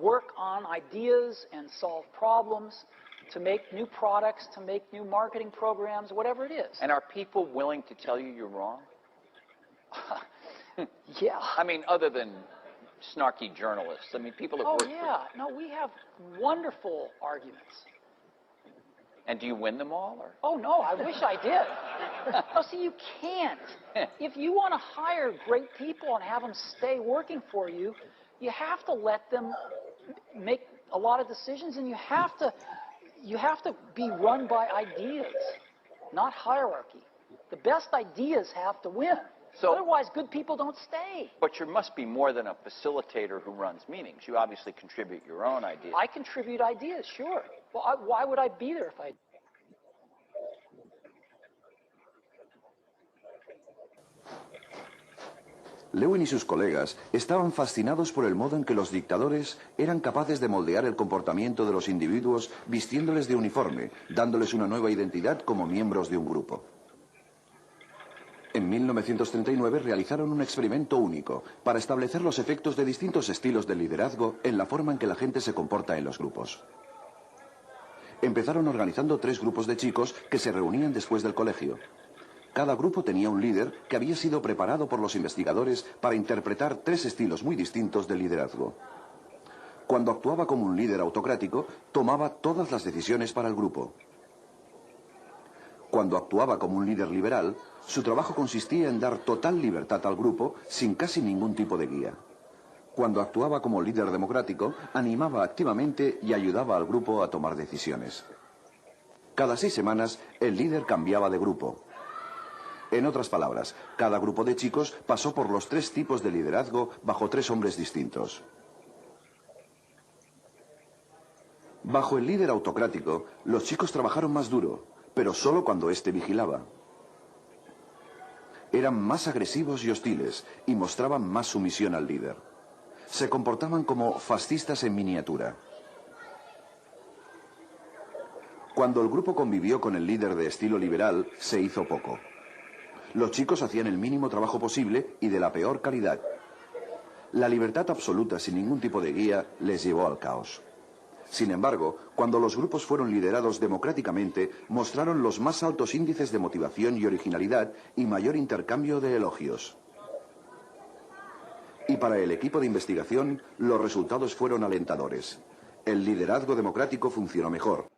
work on ideas and solve problems to make new products, to make new marketing programs, whatever it is. And are people willing to tell you you're wrong? Yeah. I mean, other than snarky journalists. I mean, people have worked yeah. No, we have wonderful arguments. And do you win them all? Or? Oh, no, I wish I did. No, see, you can't. If you want to hire great people and have them stay working for you, you have to let them make a lot of decisions, and you have to be run by ideas, not hierarchy. The best ideas have to win. So, otherwise, good people don't stay. But you must be more than a facilitator who runs meetings. You obviously contribute your own ideas. I contribute ideas, sure. Well, why would I be there if I... Lewin y sus colegas estaban fascinados por el modo en que los dictadores eran capaces de moldear el comportamiento de los individuos vistiéndoles de uniforme, dándoles una nueva identidad como miembros de un grupo. En 1939 realizaron un experimento único para establecer los efectos de distintos estilos de liderazgo en la forma en que la gente se comporta en los grupos. Empezaron organizando 3 grupos de chicos que se reunían después del colegio. Cada grupo tenía un líder que había sido preparado por los investigadores para interpretar 3 estilos muy distintos de liderazgo. Cuando actuaba como un líder autocrático, tomaba todas las decisiones para el grupo. Cuando actuaba como un líder liberal, su trabajo consistía en dar total libertad al grupo sin casi ningún tipo de guía. Cuando actuaba como líder democrático, animaba activamente y ayudaba al grupo a tomar decisiones. Cada 6 semanas, el líder cambiaba de grupo. En otras palabras, cada grupo de chicos pasó por los 3 tipos de liderazgo bajo 3 hombres distintos. Bajo el líder autocrático, los chicos trabajaron más duro, pero solo cuando éste vigilaba. Eran más agresivos y hostiles y mostraban más sumisión al líder. Se comportaban como fascistas en miniatura. Cuando el grupo convivió con el líder de estilo liberal, se hizo poco. Los chicos hacían el mínimo trabajo posible y de la peor calidad. La libertad absoluta sin ningún tipo de guía les llevó al caos. Sin embargo, cuando los grupos fueron liderados democráticamente, mostraron los más altos índices de motivación y originalidad y mayor intercambio de elogios. Y para el equipo de investigación, los resultados fueron alentadores. El liderazgo democrático funcionó mejor.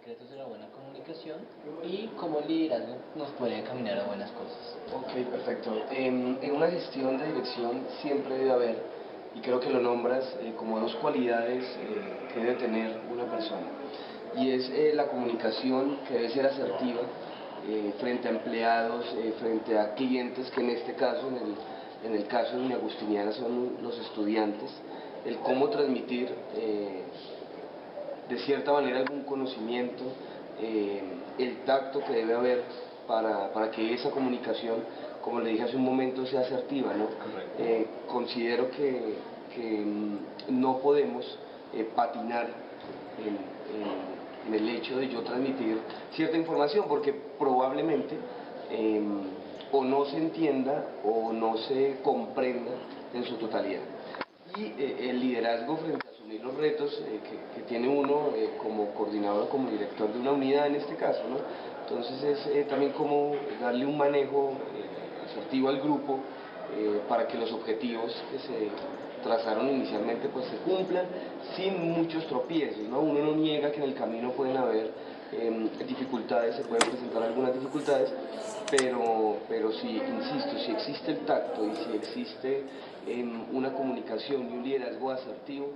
secretos de la buena comunicación y cómo el liderazgo nos puede encaminar a buenas cosas. Ok, perfecto. En una gestión de dirección siempre debe haber, y creo que lo nombras como dos cualidades que debe tener una persona. Y es la comunicación, que debe ser asertiva frente a empleados, frente a clientes, que en este caso, en el caso de Doña Agustiniana, son los estudiantes. El cómo transmitir de cierta manera algún conocimiento, el tacto que debe haber para que esa comunicación, como le dije hace un momento, sea asertiva, ¿no? Considero que no podemos patinar en el hecho de yo transmitir cierta información, porque probablemente o no se entienda o no se comprenda en su totalidad. Y el liderazgo frente a asumir los retos que tiene uno como coordinador o como director de una unidad en este caso, ¿no? Entonces es también como darle un manejo asertivo al grupo para que los objetivos que se trazaron inicialmente pues se cumplan sin muchos tropiezos, ¿no? Uno no niega que en el camino pueden haber dificultades, se pueden presentar algunas dificultades, pero si, insisto, si existe el tacto y si existe una comunicación y un liderazgo asertivo,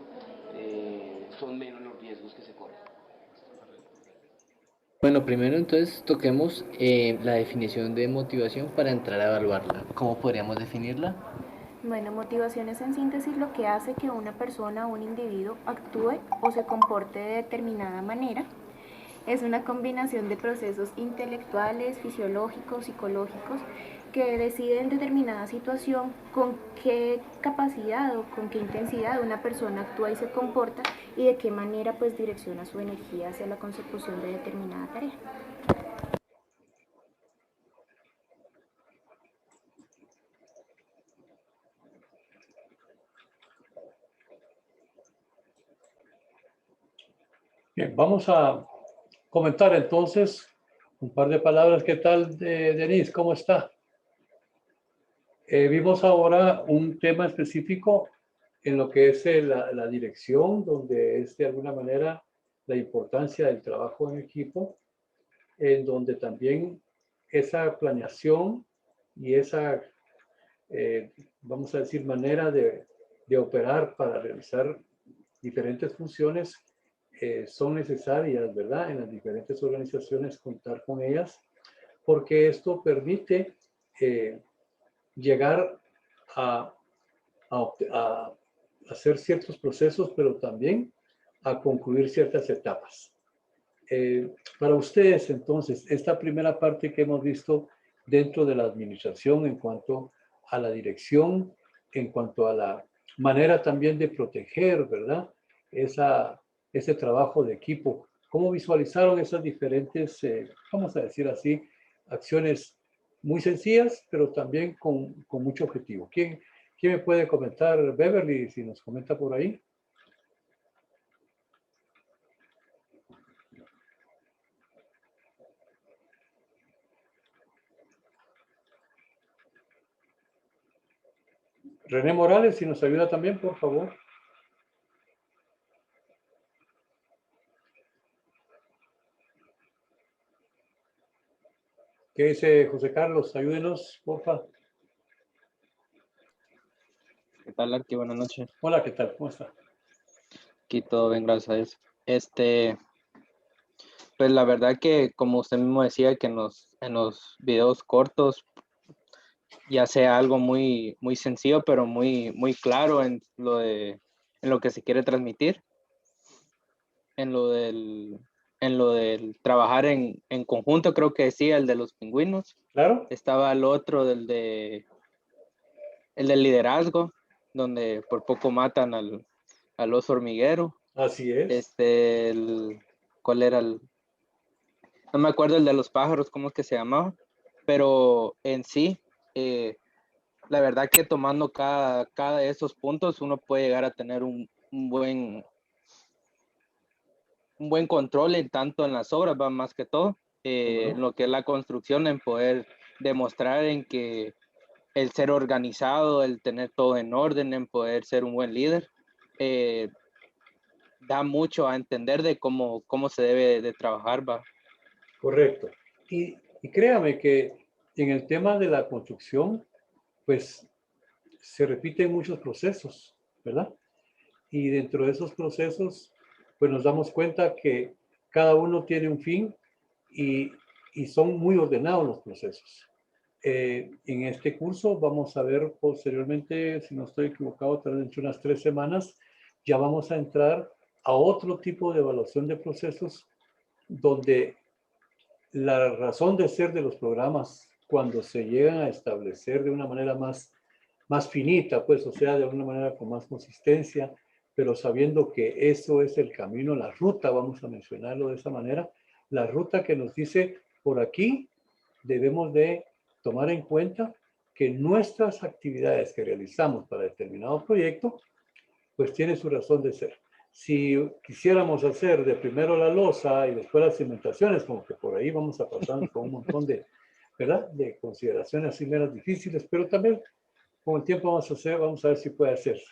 son menos los riesgos que se corren. Bueno, primero entonces toquemos la definición de motivación para entrar a evaluarla. ¿Cómo podríamos definirla? Bueno, motivación es en síntesis lo que hace que una persona o un individuo actúe o se comporte de determinada manera. Es una combinación de procesos intelectuales, fisiológicos, psicológicos, que deciden en determinada situación con qué capacidad o con qué intensidad una persona actúa y se comporta y de qué manera pues direcciona su energía hacia la consecución de determinada tarea. Bien, vamos a comentar entonces un par de palabras. ¿Qué tal, Denise? ¿Cómo está? Vimos ahora un tema específico en lo que es la dirección, donde es de alguna manera la importancia del trabajo en equipo, en donde también esa planeación y esa, vamos a decir, manera de operar para realizar diferentes funciones son necesarias, ¿verdad? En las diferentes organizaciones contar con ellas, porque esto permite llegar a hacer ciertos procesos, pero también a concluir ciertas etapas. Para ustedes, entonces, esta primera parte que hemos visto dentro de la administración en cuanto a la dirección, en cuanto a la manera también de proteger, ¿verdad? Ese trabajo de equipo. ¿Cómo visualizaron esas diferentes, vamos a decir así, acciones muy sencillas, pero también con mucho objetivo? ¿Quién me puede comentar? Beverly, si nos comenta por ahí. René Morales, si nos ayuda también, por favor. ¿Qué dice José Carlos? Ayúdenos, por favor. ¿Qué tal, Arqui? Buenas noches. Hola, ¿qué tal? ¿Cómo está? Aquí todo bien, gracias a Dios. Pues la verdad que, como usted mismo decía, que en los videos cortos, ya sea algo muy, muy sencillo, pero muy, muy claro en lo que se quiere transmitir, en lo del trabajar en conjunto, creo que decía, el de los pingüinos. Claro. Estaba el otro, el del liderazgo, donde por poco matan al oso hormiguero. Así es. ¿Cuál era el? No me acuerdo el de los pájaros, cómo es que se llamaba, pero en sí, la verdad que tomando cada de esos puntos, uno puede llegar a tener un buen control tanto en las obras, va más que todo, en lo que es la construcción, en poder demostrar en que el ser organizado, el tener todo en orden, en poder ser un buen líder, da mucho a entender de cómo se debe de trabajar, va. Correcto. Y créame que en el tema de la construcción, pues se repiten muchos procesos, ¿verdad? Y dentro de esos procesos, pues nos damos cuenta que cada uno tiene un fin y son muy ordenados los procesos. En este curso vamos a ver posteriormente, si no estoy equivocado, tal vez dentro de unas 3 semanas, ya vamos a entrar a otro tipo de evaluación de procesos donde la razón de ser de los programas, cuando se llegan a establecer de una manera más finita, pues, o sea, de una manera con más consistencia, pero sabiendo que eso es el camino, la ruta, vamos a mencionarlo de esa manera, la ruta que nos dice, por aquí debemos de tomar en cuenta que nuestras actividades que realizamos para determinado proyecto, pues tiene su razón de ser. Si quisiéramos hacer de primero la losa y después las cimentaciones, como que por ahí vamos a pasar con un montón de, ¿verdad?, de consideraciones así menos difíciles, pero también con el tiempo vamos a ver si puede hacerse.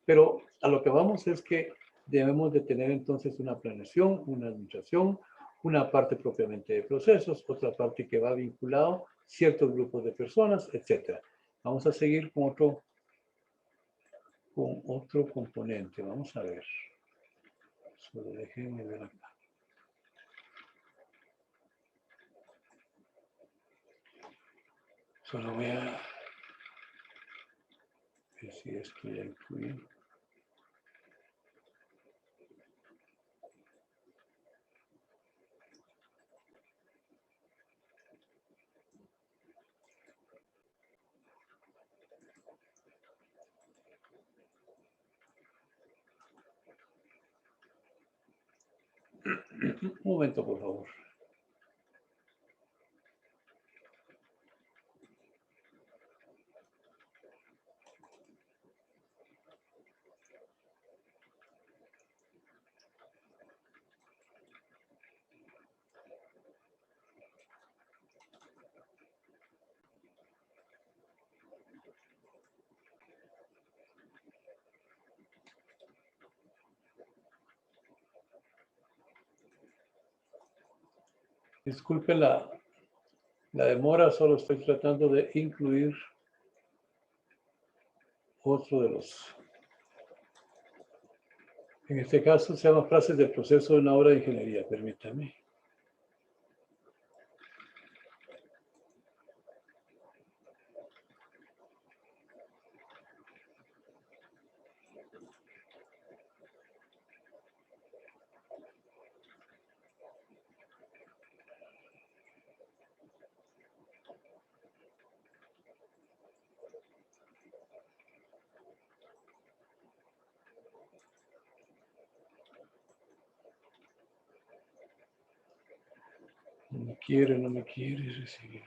Pero a lo que vamos es que debemos de tener entonces una planeación, una administración, una parte propiamente de procesos, otra parte que va vinculado a ciertos grupos de personas, etc. Vamos a seguir con otro componente. Vamos a ver. Solo déjenme ver acá. Solo voy a ver si esto ya incluye. Un momento, por favor. Disculpe la demora, solo estoy tratando de incluir otro de los... En este caso se llama frases del proceso de una obra de ingeniería, permítame. No me quiere recibir.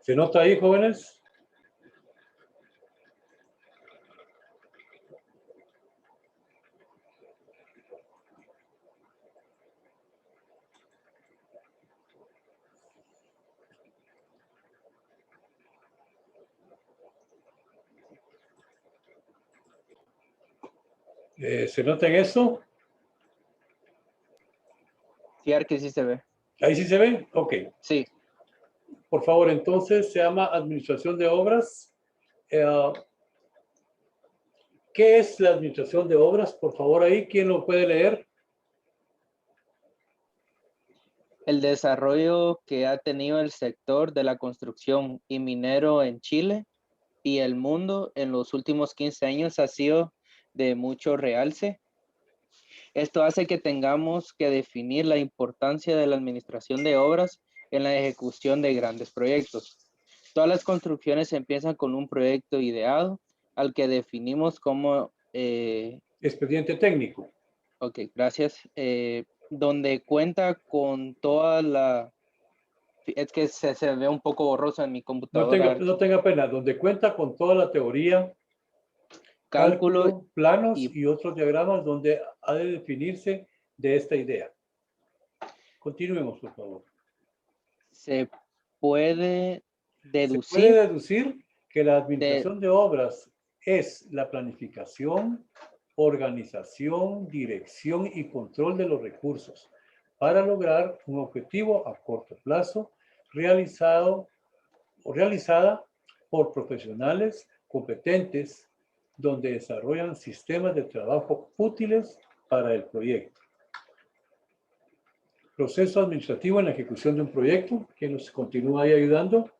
¿Se nota ahí, jóvenes? ¿Se nota en eso? Sí, que sí se ve. ¿Ahí sí se ve? Ok. Sí. Por favor, entonces se llama Administración de Obras. ¿Qué es la Administración de Obras? Por favor, ahí, ¿quién lo puede leer? El desarrollo que ha tenido el sector de la construcción y minero en Chile y el mundo en los últimos 15 años ha sido de mucho realce. Esto hace que tengamos que definir la importancia de la administración de obras en la ejecución de grandes proyectos. Todas las construcciones empiezan con un proyecto ideado al que definimos como... expediente técnico. Ok, gracias. Donde cuenta con toda la... Es que se ve un poco borroso en mi computadora. No tenga pena. Donde cuenta con toda la teoría cálculo, planos y otros diagramas donde ha de definirse de esta idea. Continuemos, por favor. se puede Se deducir puede deducir que la administración de obras es la planificación, organización, dirección y control de los recursos para lograr un objetivo a corto plazo realizado o realizada por profesionales competentes donde desarrollan sistemas de trabajo útiles para el proyecto. Proceso administrativo en la ejecución de un proyecto. ¿Quién nos continúa ahí ayudando?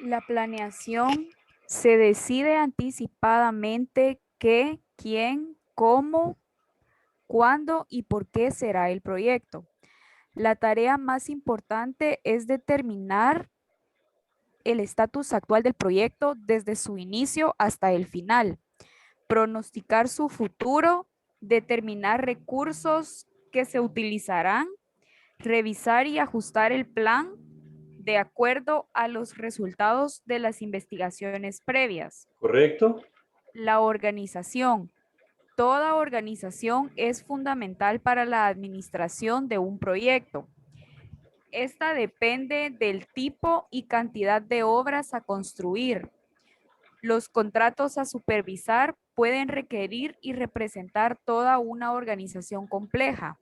La planeación se decide anticipadamente qué, quién, cómo, cuándo y por qué será el proyecto. La tarea más importante es determinar el estatus actual del proyecto desde su inicio hasta el final, pronosticar su futuro, determinar recursos que se utilizarán, revisar y ajustar el plan de acuerdo a los resultados de las investigaciones previas. ¿Correcto? La organización. Toda organización es fundamental para la administración de un proyecto. Esta depende del tipo y cantidad de obras a construir. Los contratos a supervisar pueden requerir y representar toda una organización compleja.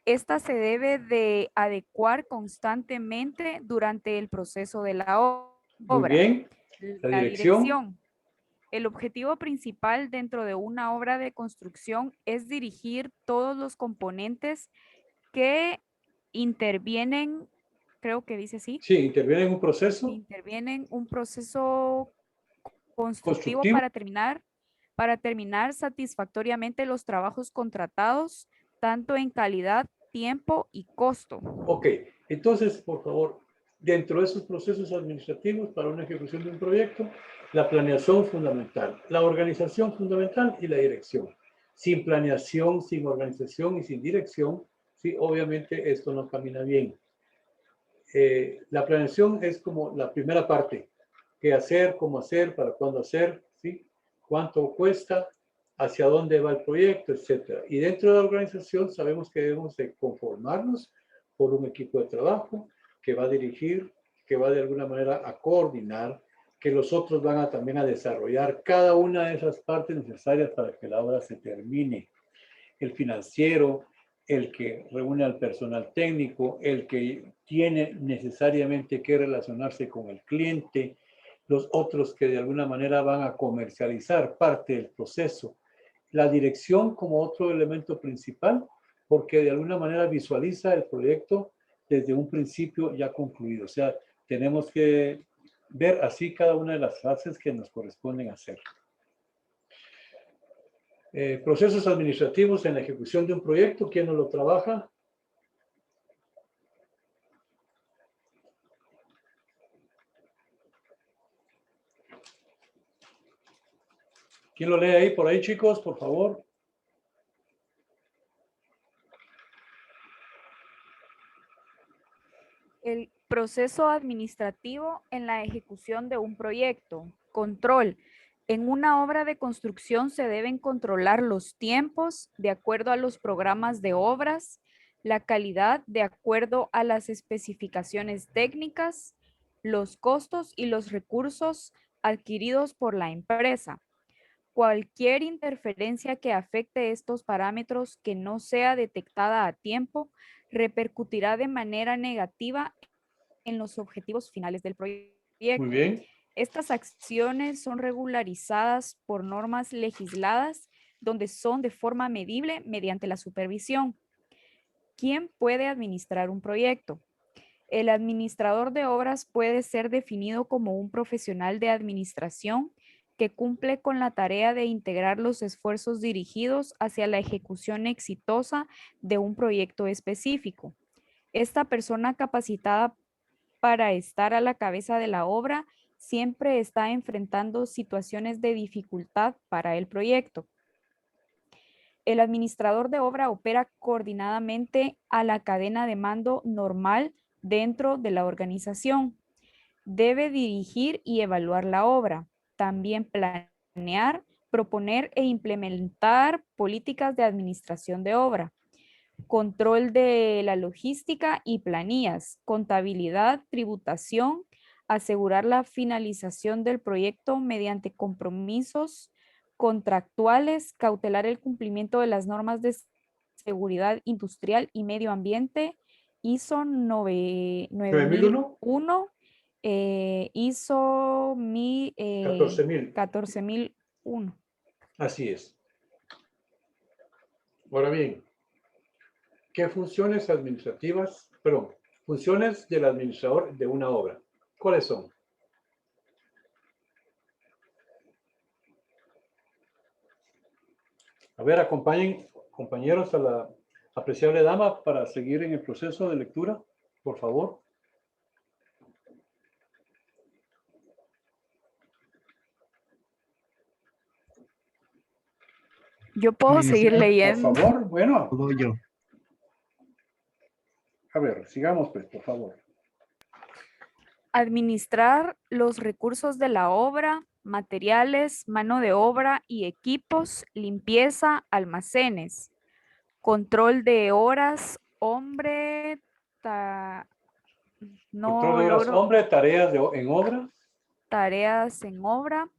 Esta se debe de adecuar constantemente durante el proceso de la obra. Muy bien. La dirección. El objetivo principal dentro de una obra de construcción es dirigir todos los componentes que intervienen, creo que dice así. Sí, interviene en un proceso. Intervienen un proceso constructivo para terminar satisfactoriamente los trabajos contratados, tanto en calidad, tiempo y costo. Ok, entonces, por favor, dentro de esos procesos administrativos para una ejecución de un proyecto, la planeación fundamental, la organización fundamental y la dirección. Sin planeación, sin organización y sin dirección, sí, obviamente esto no camina bien. La planeación es como la primera parte, qué hacer, cómo hacer, para cuándo hacer, ¿sí? Cuánto cuesta, hacia dónde va el proyecto, etcétera. Y dentro de la organización sabemos que debemos de conformarnos por un equipo de trabajo que va a dirigir, que va de alguna manera a coordinar, que los otros van a también a desarrollar cada una de esas partes necesarias para que la obra se termine. El financiero, el que reúne al personal técnico, el que tiene necesariamente que relacionarse con el cliente, los otros que de alguna manera van a comercializar parte del proceso. La dirección como otro elemento principal, porque de alguna manera visualiza el proyecto desde un principio ya concluido. O sea, tenemos que ver así cada una de las fases que nos corresponden hacer. Procesos administrativos en la ejecución de un proyecto, ¿quién no lo trabaja? ¿Quién lo lee ahí por ahí, chicos? Por favor. El proceso administrativo en la ejecución de un proyecto. Control. En una obra de construcción se deben controlar los tiempos de acuerdo a los programas de obras, la calidad de acuerdo a las especificaciones técnicas, los costos y los recursos adquiridos por la empresa. Cualquier interferencia que afecte estos parámetros que no sea detectada a tiempo repercutirá de manera negativa en los objetivos finales del proyecto. Muy bien. Estas acciones son regularizadas por normas legisladas donde son de forma medible mediante la supervisión. ¿Quién puede administrar un proyecto? El administrador de obras puede ser definido como un profesional de administración que cumple con la tarea de integrar los esfuerzos dirigidos hacia la ejecución exitosa de un proyecto específico. Esta persona capacitada para estar a la cabeza de la obra siempre está enfrentando situaciones de dificultad para el proyecto. El administrador de obra opera coordinadamente a la cadena de mando normal dentro de la organización. Debe dirigir y evaluar la obra. También planear, proponer e implementar políticas de administración de obra. Control de la logística y planillas, contabilidad, tributación, asegurar la finalización del proyecto mediante compromisos contractuales, cautelar el cumplimiento de las normas de seguridad industrial y medio ambiente, ISO 9001, 9001, ISO 14000. 14001. Así es. Ahora bien, ¿qué funciones administrativas, perdón, funciones del administrador de una obra? ¿Cuáles son? A ver, acompañen, compañeros, a la apreciable dama para seguir en el proceso de lectura, por favor. Yo puedo seguir leyendo. Por favor, bueno. Todo yo. A ver, sigamos pues, por favor. Administrar los recursos de la obra, materiales, mano de obra y equipos, limpieza, almacenes, control de horas, hombre, Control no de horas, logro hombre, tareas en obra. tareas en obra,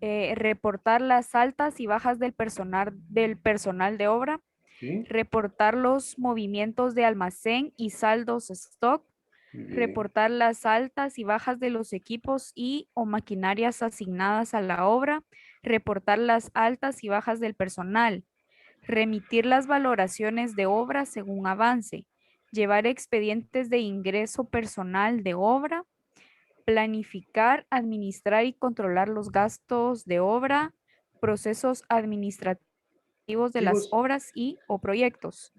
reportar las altas y bajas del personal de obra, ¿Sí? reportar los movimientos de almacén y saldos stock, Bien. reportar las altas y bajas de los equipos y o maquinarias asignadas a la obra, reportar las altas y bajas del personal, remitir las valoraciones de obra según avance, llevar expedientes de ingreso personal de obra, planificar, administrar y controlar los gastos de obra, procesos administrativos de las obras y o proyectos,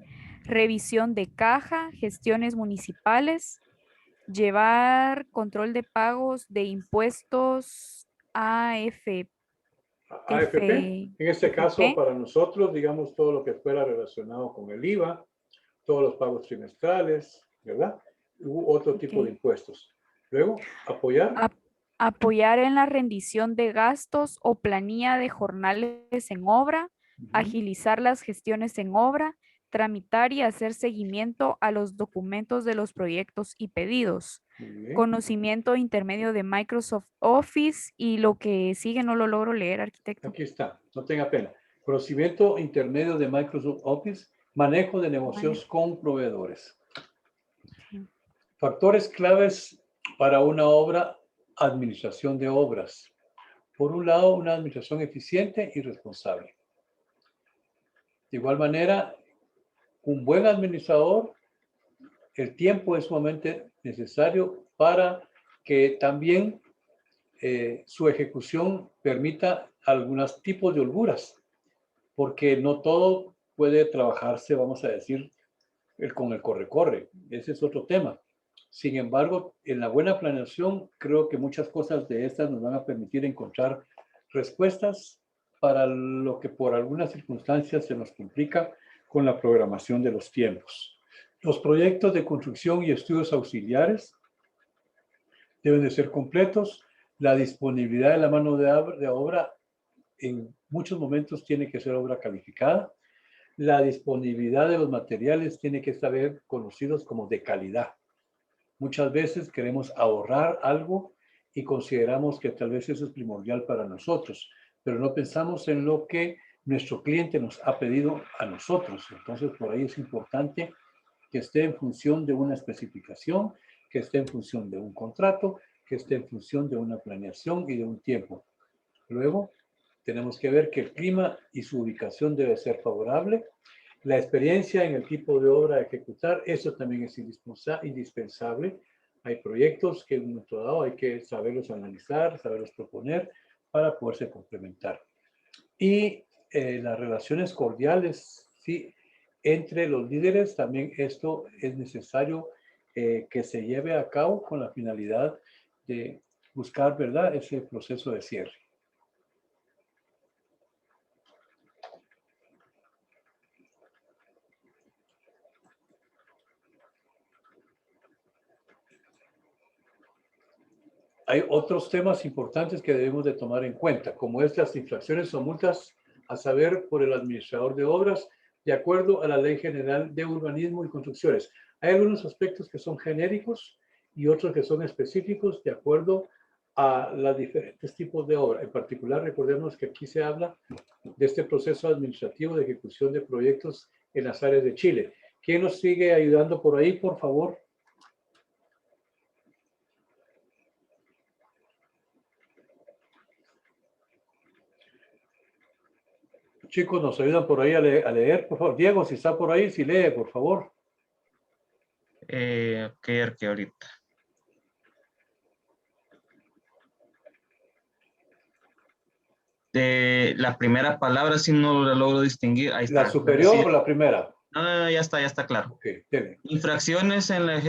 revisión de caja, gestiones municipales, llevar control de pagos de impuestos AFP. AFP, en este caso para nosotros, digamos, todo lo que fuera relacionado con el IVA, todos los pagos trimestrales, ¿verdad? U otro tipo de impuestos. Luego, apoyar. Apoyar en la rendición de gastos o planilla de jornales en obra, agilizar las gestiones en obra, tramitar y hacer seguimiento a los documentos de los proyectos y pedidos. Conocimiento intermedio de Microsoft Office y lo que sigue no lo logro leer, arquitecto. Aquí está, no tenga pena. Conocimiento intermedio de Microsoft Office, manejo de negocios con proveedores. Factores claves para una obra, administración de obras. Por un lado, una administración eficiente y responsable. De igual manera, un buen administrador, el tiempo es sumamente necesario para que también su ejecución permita algunos tipos de holguras, porque no todo puede trabajarse, vamos a decir, con el corre-corre. Ese es otro tema. Sin embargo, en la buena planeación, creo que muchas cosas de estas nos van a permitir encontrar respuestas para lo que por algunas circunstancias se nos complica con la programación de los tiempos. Los proyectos de construcción y estudios auxiliares deben de ser completos. La disponibilidad de la mano de obra en muchos momentos tiene que ser obra calificada. La disponibilidad de los materiales tiene que estar conocidos como de calidad. Muchas veces queremos ahorrar algo y consideramos que tal vez eso es primordial para nosotros, pero no pensamos en lo que nuestro cliente nos ha pedido a nosotros. Entonces, por ahí es importante que esté en función de una especificación, que esté en función de un contrato, que esté en función de una planeación y de un tiempo. Luego, tenemos que ver que el clima y su ubicación debe ser favorable. La experiencia en el tipo de obra a ejecutar, eso también es indispensable. Hay proyectos que en un momento dado hay que saberlos analizar, saberlos proponer para poderse complementar. Y las relaciones cordiales, sí, entre los líderes, también esto es necesario que se lleve a cabo con la finalidad de buscar, ¿verdad?, ese proceso de cierre. hay otros temas importantes que debemos de tomar en cuenta, como es las infracciones o multas a saber por el administrador de obras, de acuerdo a la Ley General de Urbanismo y Construcciones. Hay algunos aspectos que son genéricos y otros que son específicos de acuerdo a los diferentes tipos de obra. En particular, recordemos que aquí se habla de este proceso administrativo de ejecución de proyectos en las áreas de Chile. ¿Quién nos sigue ayudando por ahí, por favor? Chicos, nos ayudan por ahí a leer, por favor. Diego, si está por ahí, si lee, por favor. Ok, ahorita. De la primera palabra, si no la logro distinguir. Ahí está. ¿La superior o la primera? No, ya está claro. Okay, infracciones en la,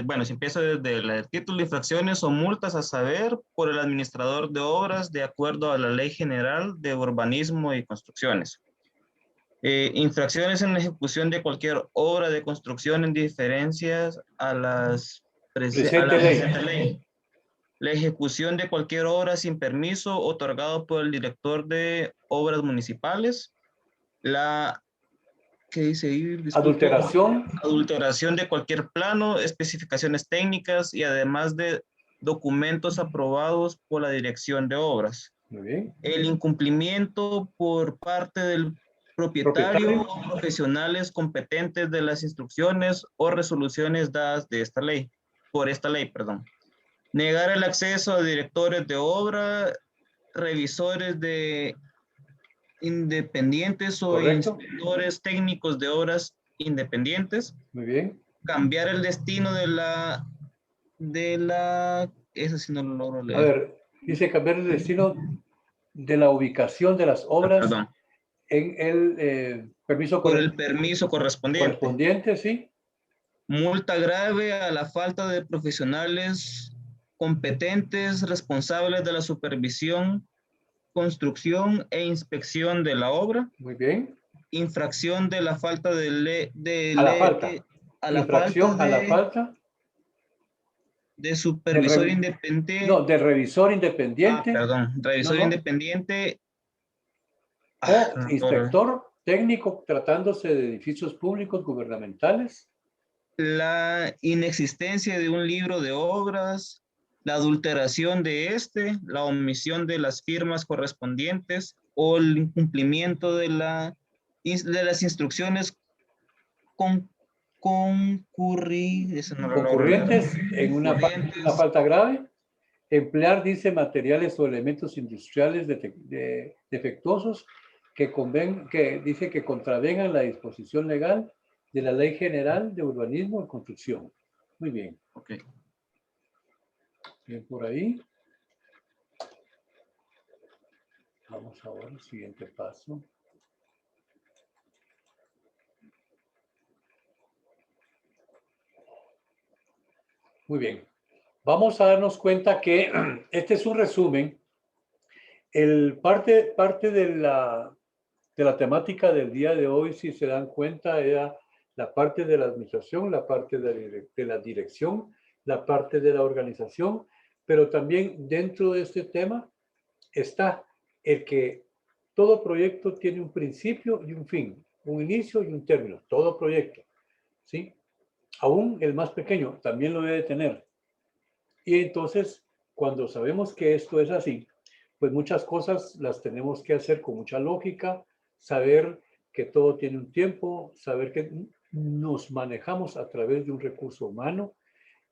bueno, si empiezo desde el título, infracciones o multas a saber por el administrador de obras de acuerdo a la Ley General de Urbanismo y Construcciones. Infracciones en la ejecución de cualquier obra de construcción en diferencias a la presente ley. La ejecución de cualquier obra sin permiso otorgado por el director de obras municipales. ¿Qué dice ahí? Disculpe. Adulteración de cualquier plano, especificaciones técnicas y además de documentos aprobados por la dirección de obras. Muy bien. El incumplimiento por parte del propietario o profesionales competentes de las instrucciones o resoluciones dadas de esta ley, por esta ley, perdón. Negar el acceso a directores de obra, revisores de independientes o inspectores técnicos de obras independientes. Muy bien. Cambiar el destino de la eso sí no lo logro leer. A ver, dice cambiar el destino de la ubicación de las obras en el permiso por el permiso correspondiente. Sí. Multa grave a la falta de profesionales competentes responsables de la supervisión, construcción e inspección de la obra. Muy bien. Infracción de la falta de ley. Infracción a la falta. De supervisor independiente. No, de revisor independiente. Revisor independiente. O inspector técnico tratándose de edificios públicos gubernamentales. La inexistencia de un libro de obras. La adulteración de la omisión de las firmas correspondientes o el incumplimiento de las instrucciones concurrentes en una falta grave. Emplear, dice, materiales o elementos industriales defectuosos que dice que contravengan la disposición legal de la Ley General de Urbanismo y Construcción. Muy bien. Ok. Bien por ahí. Vamos ahora al siguiente paso. Muy bien. Vamos a darnos cuenta que este es un resumen. Parte de la temática del día de hoy, si se dan cuenta, era la parte de la administración, la parte de la dirección, la parte de la organización, pero también dentro de este tema está el que todo proyecto tiene un principio y un fin, un inicio y un término, todo proyecto, ¿sí? Aún el más pequeño también lo debe tener. Y entonces, cuando sabemos que esto es así, pues muchas cosas las tenemos que hacer con mucha lógica, saber que todo tiene un tiempo, saber que nos manejamos a través de un recurso humano,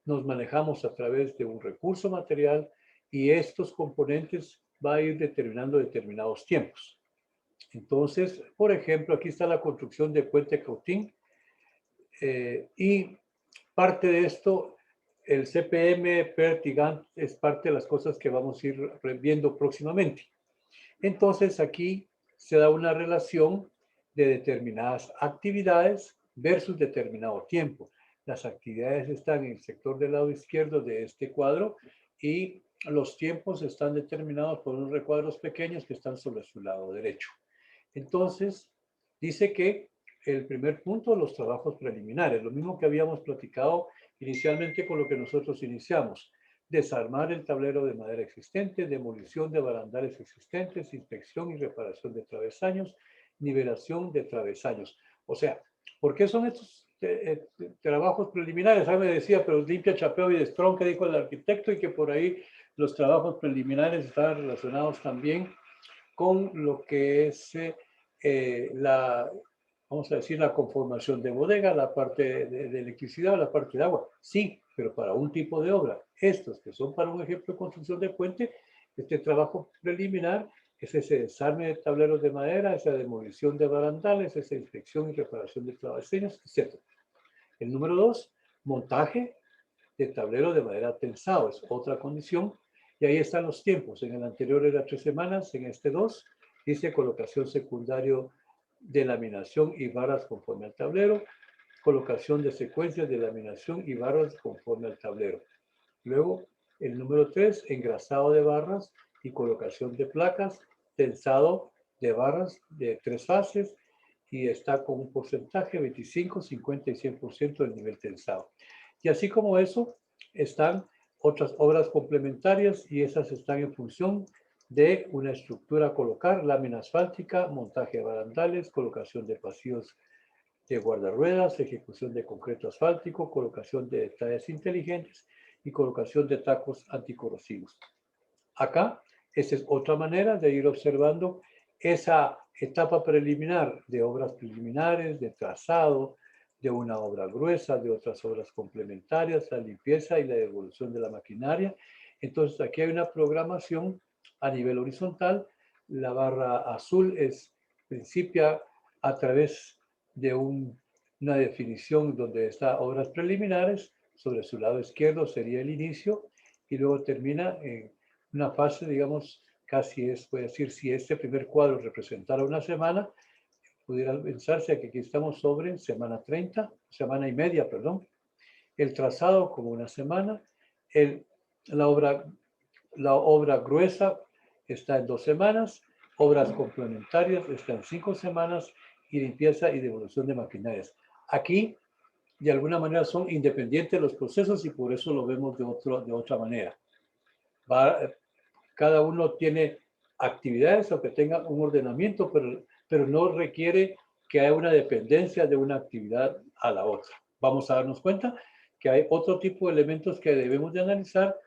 nos manejamos a través de un recurso material y estos componentes van a ir determinando determinados tiempos. Entonces, por ejemplo, aquí está la construcción de Puente Cautín y parte de esto, el CPM Pertigant es parte de las cosas que vamos a ir viendo próximamente. Entonces, aquí se da una relación de determinadas actividades versus determinado tiempo. Las actividades están en el sector del lado izquierdo de este cuadro y los tiempos están determinados por unos recuadros pequeños que están sobre su lado derecho. Entonces, dice que el primer punto, los trabajos preliminares, lo mismo que habíamos platicado inicialmente con lo que nosotros iniciamos. desarmar el tablero de madera existente, demolición de barandales existentes, inspección y reparación de travesaños, nivelación de travesaños. O sea, ¿por qué son estos trabajos preliminares? Me decía, pero limpia, chapeo y destronca, dijo el arquitecto, y que por ahí los trabajos preliminares están relacionados también con lo que es vamos a decir, la conformación de bodega, la parte de electricidad, la parte de agua. Sí, pero para un tipo de obra. Estos que son para un ejemplo de construcción de puente, este trabajo preliminar es ese desarme de tableros de madera, esa demolición de barandales, esa inspección y reparación de travesaños, etc. El número 2, montaje de tablero de madera tensado, es otra condición. Y ahí están los tiempos. En el anterior era 3 semanas, en este 2 dice colocación secundario de laminación y barras conforme al tablero, colocación de secuencias de laminación y barras conforme al tablero. Luego, el número 3, engrasado de barras y colocación de placas, tensado de barras de 3 fases, y está con un porcentaje 25, 50 y 100% del nivel tensado. Y así como eso, están otras obras complementarias, y esas están en función de una estructura a colocar, lámina asfáltica, montaje de barandales, colocación de pasillos de guardarruedas, ejecución de concreto asfáltico, colocación de detalles inteligentes y colocación de tacos anticorrosivos. Acá, esta es otra manera de ir observando esa etapa preliminar de obras preliminares, de trazado, de una obra gruesa, de otras obras complementarias, la limpieza y la devolución de la maquinaria. Entonces, aquí hay una programación a nivel horizontal. La barra azul principia a través de una definición donde está obras preliminares. Sobre su lado izquierdo sería el inicio, y luego termina en una fase, digamos, casi puede decir, si este primer cuadro representara una semana, pudiera pensarse que aquí estamos sobre semana 30, semana y media, perdón. El trazado como una semana, la obra gruesa está en 2 semanas, obras complementarias está en 5 semanas, y limpieza y devolución de maquinarias. Aquí, de alguna manera, son independientes los procesos, y por eso lo vemos de otra manera. Cada uno tiene actividades, aunque tenga un ordenamiento, pero no requiere que haya una dependencia de una actividad a la otra. Vamos a darnos cuenta que hay otro tipo de elementos que debemos de analizar,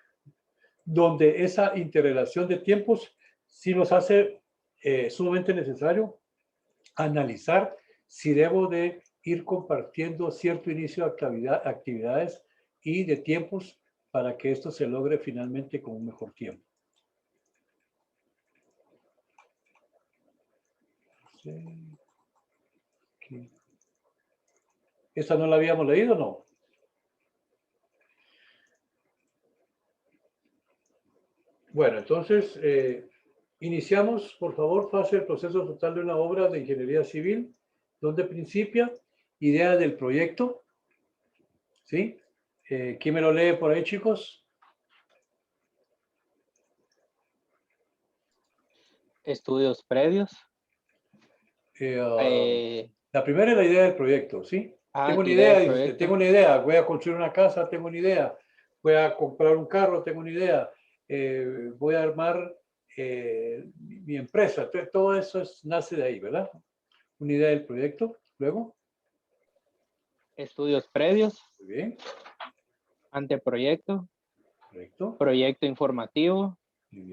donde esa interrelación de tiempos sí nos hace sumamente necesario analizar si debo de ir compartiendo cierto inicio de actividades y de tiempos para que esto se logre finalmente con un mejor tiempo. Sí. ¿Esta no la habíamos leído, no? Bueno, entonces, iniciamos, por favor, fase del proceso total de una obra de ingeniería civil, donde principia idea del proyecto. ¿Sí? ¿Quién me lo lee por ahí, chicos? Estudios previos. La primera es la idea del proyecto, ¿sí? Tengo una idea, dice, tengo una idea, voy a construir una casa, tengo una idea, voy a comprar un carro, tengo una idea, voy a armar mi empresa. Todo eso nace de ahí, ¿verdad? Una idea del proyecto. Luego. Estudios previos. Muy bien. Anteproyecto. Correcto. Proyecto informativo.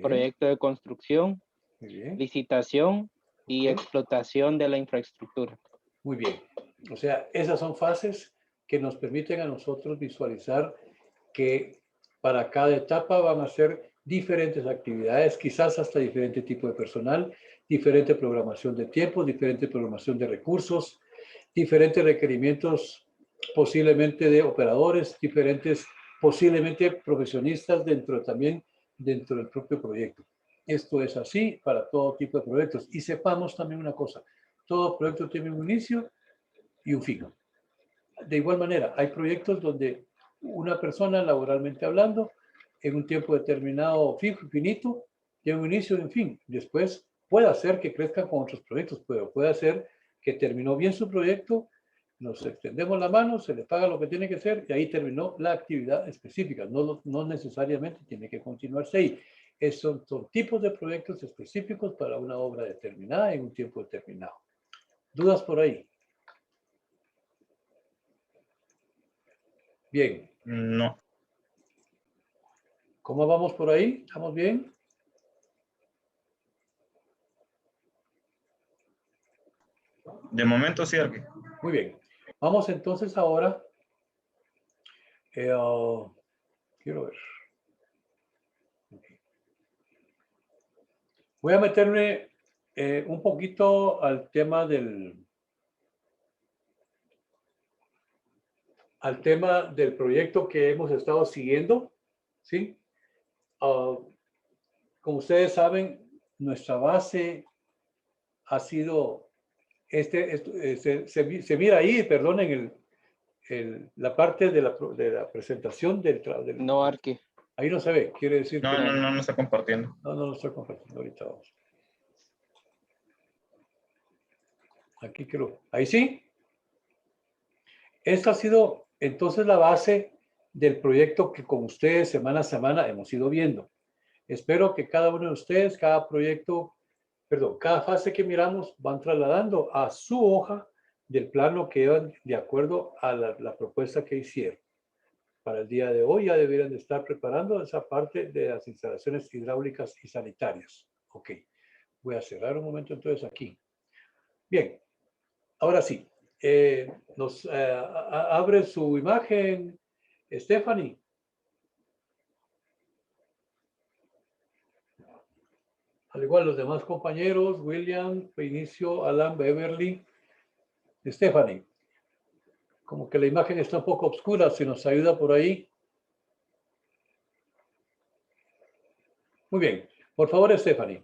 Proyecto de construcción. Muy bien. Licitación y explotación de la infraestructura. Muy bien. O sea, esas son fases que nos permiten a nosotros visualizar que para cada etapa van a ser diferentes actividades, quizás hasta diferente tipo de personal, diferente programación de tiempo, diferente programación de recursos, diferentes requerimientos posiblemente de operadores, diferentes posiblemente profesionistas dentro del propio proyecto. Esto es así para todo tipo de proyectos. Y sepamos también una cosa, todo proyecto tiene un inicio y un fin. De igual manera, hay proyectos donde una persona, laboralmente hablando, en un tiempo determinado, fijo, finito, tiene un inicio y un fin. Después puede hacer que crezcan con otros proyectos, pero puede hacer que terminó bien su proyecto Nos extendemos la mano, se le paga lo que tiene que hacer y ahí terminó la actividad específica. No necesariamente tiene que continuarse ahí. Son tipos de proyectos específicos para una obra determinada en un tiempo determinado. ¿Dudas por ahí? Bien. No. ¿Cómo vamos por ahí? ¿Estamos bien? De momento sí, Arqui. Muy bien. Vamos entonces ahora. Quiero ver. Voy a meterme un poquito al tema del proyecto que hemos estado siguiendo, ¿sí? Como ustedes saben, nuestra base ha sido, se mira ahí, perdonen, la parte de la presentación del... No, Arqui. Ahí no se ve, quiere decir No, que... no está compartiendo. No lo estoy compartiendo, ahorita vamos. Aquí creo. Ahí sí. Esta ha sido entonces la base del proyecto que con ustedes semana a semana hemos ido viendo. Espero que cada uno de ustedes, cada fase que miramos van trasladando a su hoja del plano que van de acuerdo a la propuesta que hicieron. Para el día de hoy ya deberían de estar preparando esa parte de las instalaciones hidráulicas y sanitarias. Ok. Voy a cerrar un momento entonces aquí. Bien. Ahora sí. Abre su imagen, Stephanie. Al igual los demás compañeros, William, Vinicio, Alan, Beverly, Stephanie. Como que la imagen está un poco oscura, si nos ayuda por ahí. Muy bien. Por favor, Stephanie.